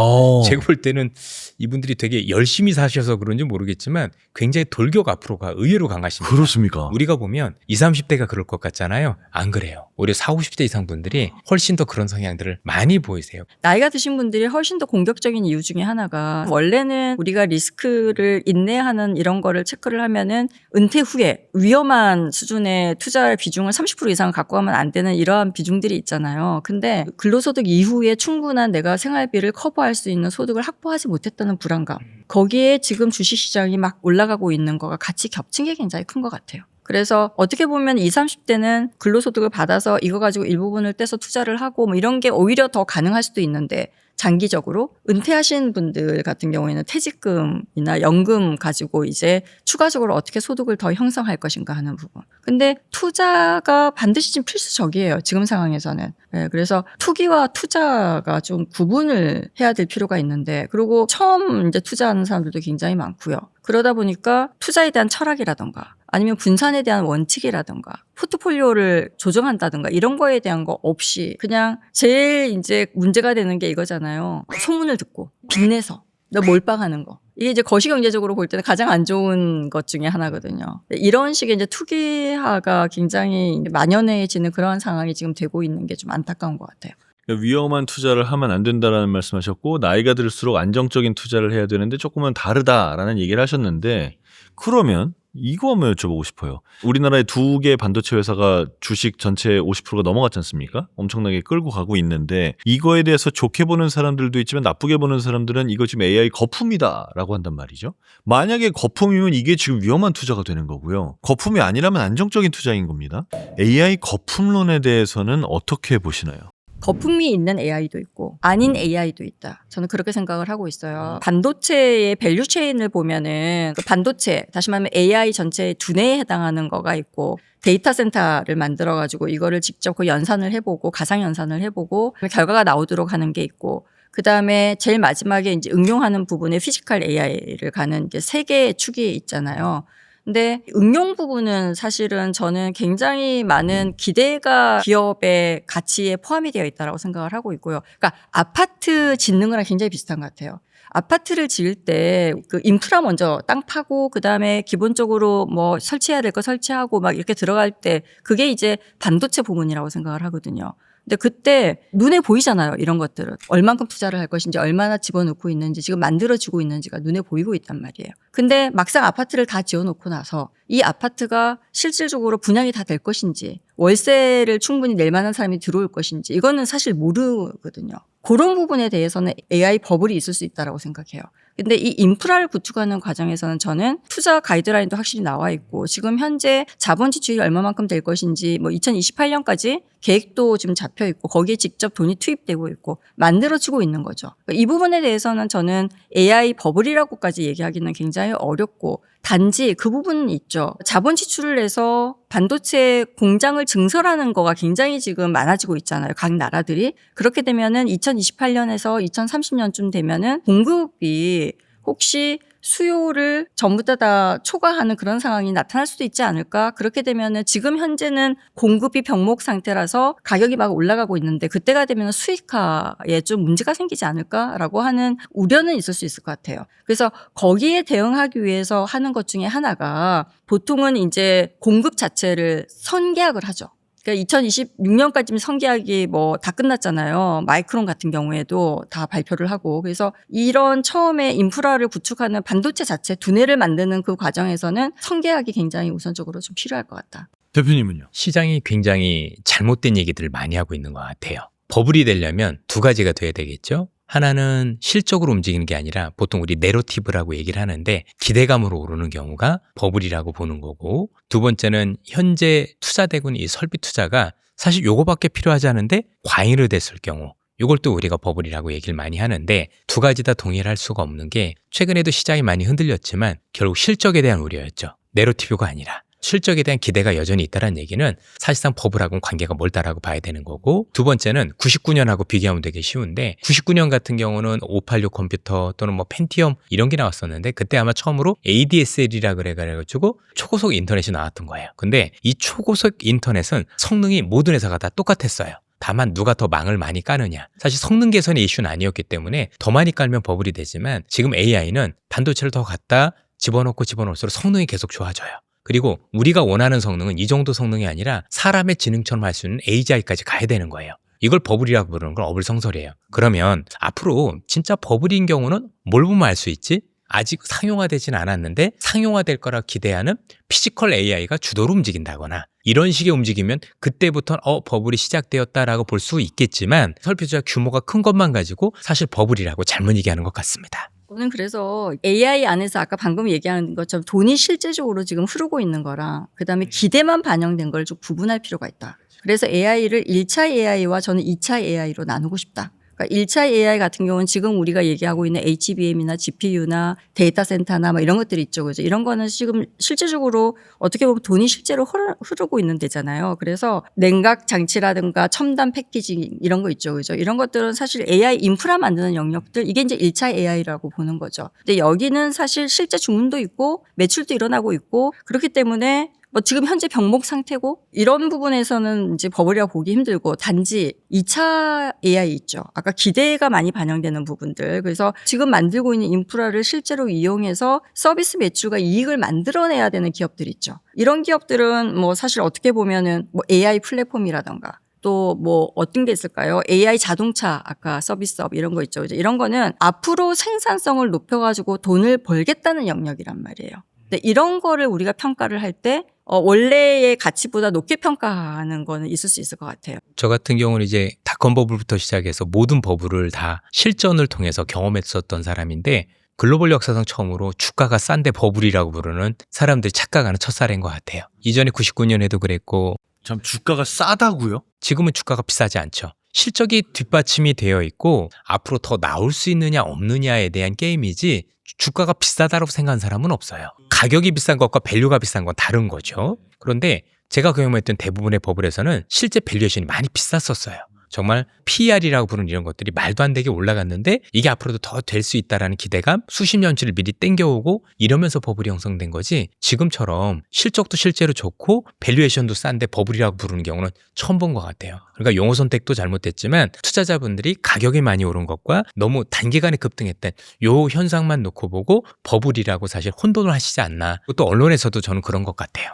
제가 볼 때는 이분들이 되게 열심히 사셔서 그런지 모르겠지만 굉장히 돌격 앞으로가 의외로 강하십니다. 그렇습니까? 우리가 보면 20, 30대가 그럴 것 같잖아요. 안 그래요. 오히려 40, 50대 이상 분들이 훨씬 더 그런 성향들을 많이 보이세요. 나이가 드신 분들이 훨씬 더 공격적인 이유 중에 하나가 원래는 우리가 리스크를 인내하는 이런 거를 체크를 하면은 은퇴 후에 위험한 수준의 투자의 비중을 30% 이상 갖고 가면 안 되는 이러한 비중들이 있잖아요. 근데 근로소득 이후에 충분한 내가 생활비를 커버할 수 있는 소득을 확보하지 못했다는 불안감. 거기에 지금 주식시장이 막 올라가고 있는 거가 같이 겹친 게 굉장히 큰 것 같아요. 그래서 어떻게 보면 20, 30대는 근로소득을 받아서 이거 가지고 일부분을 떼서 투자를 하고 뭐 이런 게 오히려 더 가능할 수도 있는데 장기적으로 은퇴하신 분들 같은 경우에는 퇴직금이나 연금 가지고 이제 추가적으로 어떻게 소득을 더 형성할 것인가 하는 부분. 근데 투자가 반드시 좀 필수적이에요. 지금 상황에서는. 네, 그래서 투기와 투자가 좀 구분을 해야 될 필요가 있는데 그리고 처음 이제 투자하는 사람들도 굉장히 많고요. 그러다 보니까 투자에 대한 철학이라던가 아니면 분산에 대한 원칙이라든가 포트폴리오를 조정한다든가 이런 거에 대한 거 없이 그냥 제일 이제 문제가 되는 게 이거잖아요. 소문을 듣고 빚내서 너 몰빵하는 거. 이게 이제 거시경제적으로 볼 때는 가장 안 좋은 것 중에 하나거든요. 이런 식의 이제 투기화가 굉장히 만연해지는 그런 상황이 지금 되고 있는 게 좀 안타까운 것 같아요. 위험한 투자를 하면 안 된다라는 말씀하셨고 나이가 들수록 안정적인 투자를 해야 되는데 조금은 다르다라는 얘기를 하셨는데 그러면 이거 한번 여쭤보고 싶어요. 우리나라의 두 개 반도체 회사가 주식 전체의 50%가 넘어갔지 않습니까? 엄청나게 끌고 가고 있는데 이거에 대해서 좋게 보는 사람들도 있지만 나쁘게 보는 사람들은 이거 지금 AI 거품이다라고 한단 말이죠. 만약에 거품이면 이게 지금 위험한 투자가 되는 거고요. 거품이 아니라면 안정적인 투자인 겁니다. AI 거품론에 대해서는 어떻게 보시나요? 거품이 있는 AI도 있고 아닌 AI도 있다. 저는 그렇게 생각을 하고 있어요. 반도체의 밸류체인을 보면은 그 반도체, 다시 말하면 AI 전체의 두뇌에 해당하는 거가 있고 데이터 센터를 만들어가지고 이거를 직접 그 연산을 해보고 가상 연산을 해보고 결과가 나오도록 하는 게 있고 그 다음에 제일 마지막에 이제 응용하는 부분에 피지컬 AI를 가는 이제 세 개의 축이 있잖아요. 근데 응용 부분은 사실은 저는 굉장히 많은 기대가 기업의 가치에 포함이 되어 있다고 생각을 하고 있고요. 그러니까 아파트 짓는 거랑 굉장히 비슷한 것 같아요. 아파트를 지을 때 그 인프라 먼저 땅 파고 그다음에 기본적으로 뭐 설치해야 될 거 설치하고 막 이렇게 들어갈 때 그게 이제 반도체 부분이라고 생각을 하거든요. 근데 그때 눈에 보이잖아요. 이런 것들은. 얼만큼 투자를 할 것인지 얼마나 집어넣고 있는지 지금 만들어지고 있는지가 눈에 보이고 있단 말이에요. 근데 막상 아파트를 다 지어놓고 나서 이 아파트가 실질적으로 분양이 다 될 것인지 월세를 충분히 낼 만한 사람이 들어올 것인지 이거는 사실 모르거든요. 그런 부분에 대해서는 AI 버블이 있을 수 있다고 생각해요. 근데 이 인프라를 구축하는 과정에서는 저는 투자 가이드라인도 확실히 나와 있고 지금 현재 자본 지출이 얼마만큼 될 것인지 뭐 2028년까지 계획도 지금 잡혀 있고 거기에 직접 돈이 투입되고 있고 만들어지고 있는 거죠. 이 부분에 대해서는 저는 AI 버블이라고까지 얘기하기는 굉장히 어렵고 단지 그 부분은 있죠. 자본 지출을 해서 반도체 공장을 증설하는 거가 굉장히 지금 많아지고 있잖아요. 각 나라들이. 그렇게 되면은 2028년에서 2030년쯤 되면은 공급이 혹시 수요를 전부 다 초과하는 그런 상황이 나타날 수도 있지 않을까? 그렇게 되면은 지금 현재는 공급이 병목 상태라서 가격이 막 올라가고 있는데 그때가 되면 수익화에 좀 문제가 생기지 않을까라고 하는 우려는 있을 수 있을 것 같아요. 그래서 거기에 대응하기 위해서 하는 것 중에 하나가 보통은 이제 공급 자체를 선계약을 하죠. 그러니까 2026년까지는 선계약이 뭐 다 끝났잖아요. 마이크론 같은 경우에도 다 발표를 하고. 그래서 이런 처음에 인프라를 구축하는 반도체 자체 두뇌를 만드는 그 과정에서는 선계약이 굉장히 우선적으로 좀 필요할 것 같다. 대표님은요? 시장이 굉장히 잘못된 얘기들을 많이 하고 있는 것 같아요. 버블이 되려면 두 가지가 돼야 되겠죠. 하나는 실적으로 움직이는 게 아니라 보통 우리 내러티브라고 얘기를 하는데 기대감으로 오르는 경우가 버블이라고 보는 거고, 두 번째는 현재 투자되고 있는 이 설비 투자가 사실 요거밖에 필요하지 않은데 과잉으로 됐을 경우, 이걸 또 우리가 버블이라고 얘기를 많이 하는데 두 가지 다 동일할 수가 없는 게 최근에도 시장이 많이 흔들렸지만 결국 실적에 대한 우려였죠. 내러티브가 아니라. 실적에 대한 기대가 여전히 있다는 얘기는 사실상 버블하고는 관계가 멀다라고 봐야 되는 거고, 두 번째는 99년하고 비교하면 되게 쉬운데 99년 같은 경우는 586 컴퓨터 또는 뭐 펜티엄 이런 게 나왔었는데 그때 아마 처음으로 ADSL이라 그래가지고 초고속 인터넷이 나왔던 거예요. 근데 이 초고속 인터넷은 성능이 모든 회사가 다 똑같았어요. 다만 누가 더 망을 많이 까느냐. 사실 성능 개선의 이슈는 아니었기 때문에 더 많이 깔면 버블이 되지만 지금 AI는 반도체를 더 갖다 집어넣을수록 성능이 계속 좋아져요. 그리고 우리가 원하는 성능은 이 정도 성능이 아니라 사람의 지능처럼 할 수 있는 AGI까지 가야 되는 거예요. 이걸 버블이라고 부르는 건 어불성설이에요. 그러면 앞으로 진짜 버블인 경우는 뭘 보면 알 수 있지? 아직 상용화되진 않았는데 상용화될 거라 기대하는 피지컬 AI가 주도로 움직인다거나 이런 식의 움직이면 그때부터 버블이 시작되었다라고 볼 수 있겠지만 설비 투자 규모가 큰 것만 가지고 사실 버블이라고 잘못 얘기하는 것 같습니다. 저는 그래서 AI 안에서 아까 방금 얘기하는 것처럼 돈이 실제적으로 지금 흐르고 있는 거랑 그다음에 기대만 반영된 걸 좀 구분할 필요가 있다. 그래서 AI를 1차 AI와 저는 2차 AI로 나누고 싶다. 그러니까 1차 AI 같은 경우는 지금 우리가 얘기하고 있는 HBM이나 GPU나 데이터 센터나 뭐 이런 것들이 있죠. 그죠? 이런 거는 지금 실질적으로 어떻게 보면 돈이 실제로 흐르고 있는 데잖아요. 그래서 냉각 장치라든가 첨단 패키징 이런 거 있죠. 그죠? 이런 것들은 사실 AI 인프라 만드는 영역들 이게 이제 1차 AI라고 보는 거죠. 근데 여기는 사실 실제 주문도 있고 매출도 일어나고 있고 그렇기 때문에 뭐 지금 현재 병목 상태고 이런 부분에서는 이제 버블이라고 보기 힘들고 단지 2차 AI 있죠. 아까 기대가 많이 반영되는 부분들. 그래서 지금 만들고 있는 인프라를 실제로 이용해서 서비스 매출과 이익을 만들어내야 되는 기업들 있죠. 이런 기업들은 뭐 사실 어떻게 보면은 뭐 AI 플랫폼이라던가 또 뭐 어떤 게 있을까요? AI 자동차 아까 서비스업 이런 거 있죠. 이런 거는 앞으로 생산성을 높여가지고 돈을 벌겠다는 영역이란 말이에요. 근데 이런 거를 우리가 평가를 할 때 원래의 가치보다 높게 평가하는 거는 있을 수 있을 것 같아요. 저 같은 경우는 이제 닷컴 버블부터 시작해서 모든 버블을 다 실전을 통해서 경험했었던 사람인데 글로벌 역사상 처음으로 주가가 싼데 버블이라고 부르는 사람들이 착각하는 첫사례인 것 같아요. 이전에 99년에도 그랬고 참 주가가 싸다고요? 지금은 주가가 비싸지 않죠. 실적이 뒷받침이 되어 있고 앞으로 더 나올 수 있느냐 없느냐에 대한 게임이지 주가가 비싸다고 생각하는 사람은 없어요. 가격이 비싼 것과 밸류가 비싼 건 다른 거죠. 그런데 제가 경험했던 대부분의 버블에서는 실제 밸류에이션이 많이 비쌌었어요. 정말 PER이라고 부르는 이런 것들이 말도 안 되게 올라갔는데 이게 앞으로도 더 될 수 있다라는 기대감 수십 년치를 미리 땡겨오고 이러면서 버블이 형성된 거지 지금처럼 실적도 실제로 좋고 밸류에이션도 싼데 버블이라고 부르는 경우는 처음 본 것 같아요. 그러니까 용어 선택도 잘못됐지만 투자자분들이 가격이 많이 오른 것과 너무 단기간에 급등했던 요 현상만 놓고 보고 버블이라고 사실 혼돈을 하시지 않나. 또 언론에서도 저는 그런 것 같아요.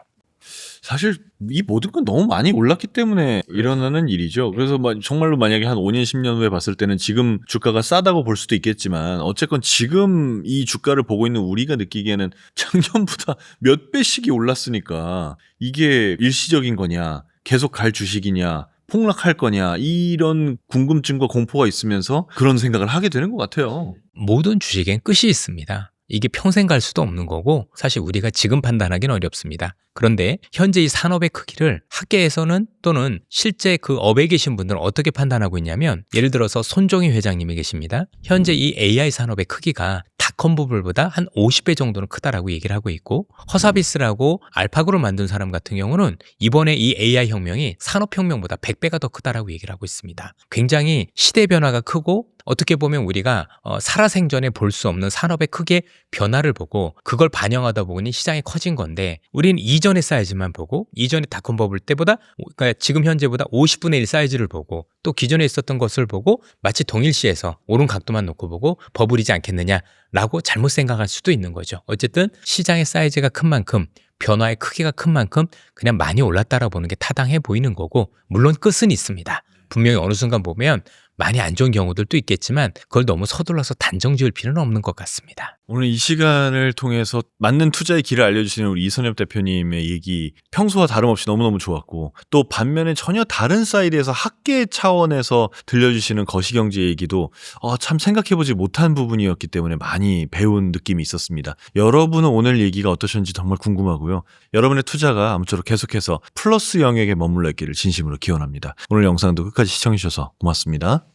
사실 이 모든 건 너무 많이 올랐기 때문에 일어나는 일이죠. 그래서 정말로 만약에 한 5년, 10년 후에 봤을 때는 지금 주가가 싸다고 볼 수도 있겠지만 어쨌건 지금 이 주가를 보고 있는 우리가 느끼기에는 작년보다 몇 배씩이 올랐으니까 이게 일시적인 거냐, 계속 갈 주식이냐, 폭락할 거냐 이런 궁금증과 공포가 있으면서 그런 생각을 하게 되는 것 같아요. 모든 주식엔 끝이 있습니다. 이게 평생 갈 수도 없는 거고 사실 우리가 지금 판단하기는 어렵습니다. 그런데 현재 이 산업의 크기를 학계에서는 또는 실제 그 업에 계신 분들은 어떻게 판단하고 있냐면 예를 들어서 손종희 회장님이 계십니다. 현재 이 AI 산업의 크기가 닷컴 버블보다 한 50배 정도는 크다라고 얘기를 하고 있고 허사비스라고 알파고를 만든 사람 같은 경우는 이번에 이 AI 혁명이 산업혁명보다 100배가 더 크다라고 얘기를 하고 있습니다. 굉장히 시대 변화가 크고 어떻게 보면 우리가 살아생전에 볼 수 없는 산업의 크기의 변화를 보고 그걸 반영하다 보니 시장이 커진 건데 우리는 이전의 사이즈만 보고 이전의 닷컴 버블 때보다 그러니까 지금 현재보다 50분의 1 사이즈를 보고 또 기존에 있었던 것을 보고 마치 동일시해서 오른 각도만 놓고 보고 버블이지 않겠느냐라고 잘못 생각할 수도 있는 거죠. 어쨌든 시장의 사이즈가 큰 만큼 변화의 크기가 큰 만큼 그냥 많이 올랐다라고 보는 게 타당해 보이는 거고 물론 끝은 있습니다. 분명히 어느 순간 보면 많이 안 좋은 경우들도 있겠지만 그걸 너무 서둘러서 단정 지을 필요는 없는 것 같습니다. 오늘 이 시간을 통해서 맞는 투자의 길을 알려주시는 우리 이선엽 대표님의 얘기 평소와 다름없이 너무너무 좋았고 또 반면에 전혀 다른 사이드에서 학계 차원에서 들려주시는 거시경제 얘기도 참 생각해보지 못한 부분이었기 때문에 많이 배운 느낌이 있었습니다. 여러분은 오늘 얘기가 어떠셨는지 정말 궁금하고요. 여러분의 투자가 아무쪼록 계속해서 플러스 영역에 머물러 있기를 진심으로 기원합니다. 오늘 영상도 끝까지 시청해주셔서 고맙습니다.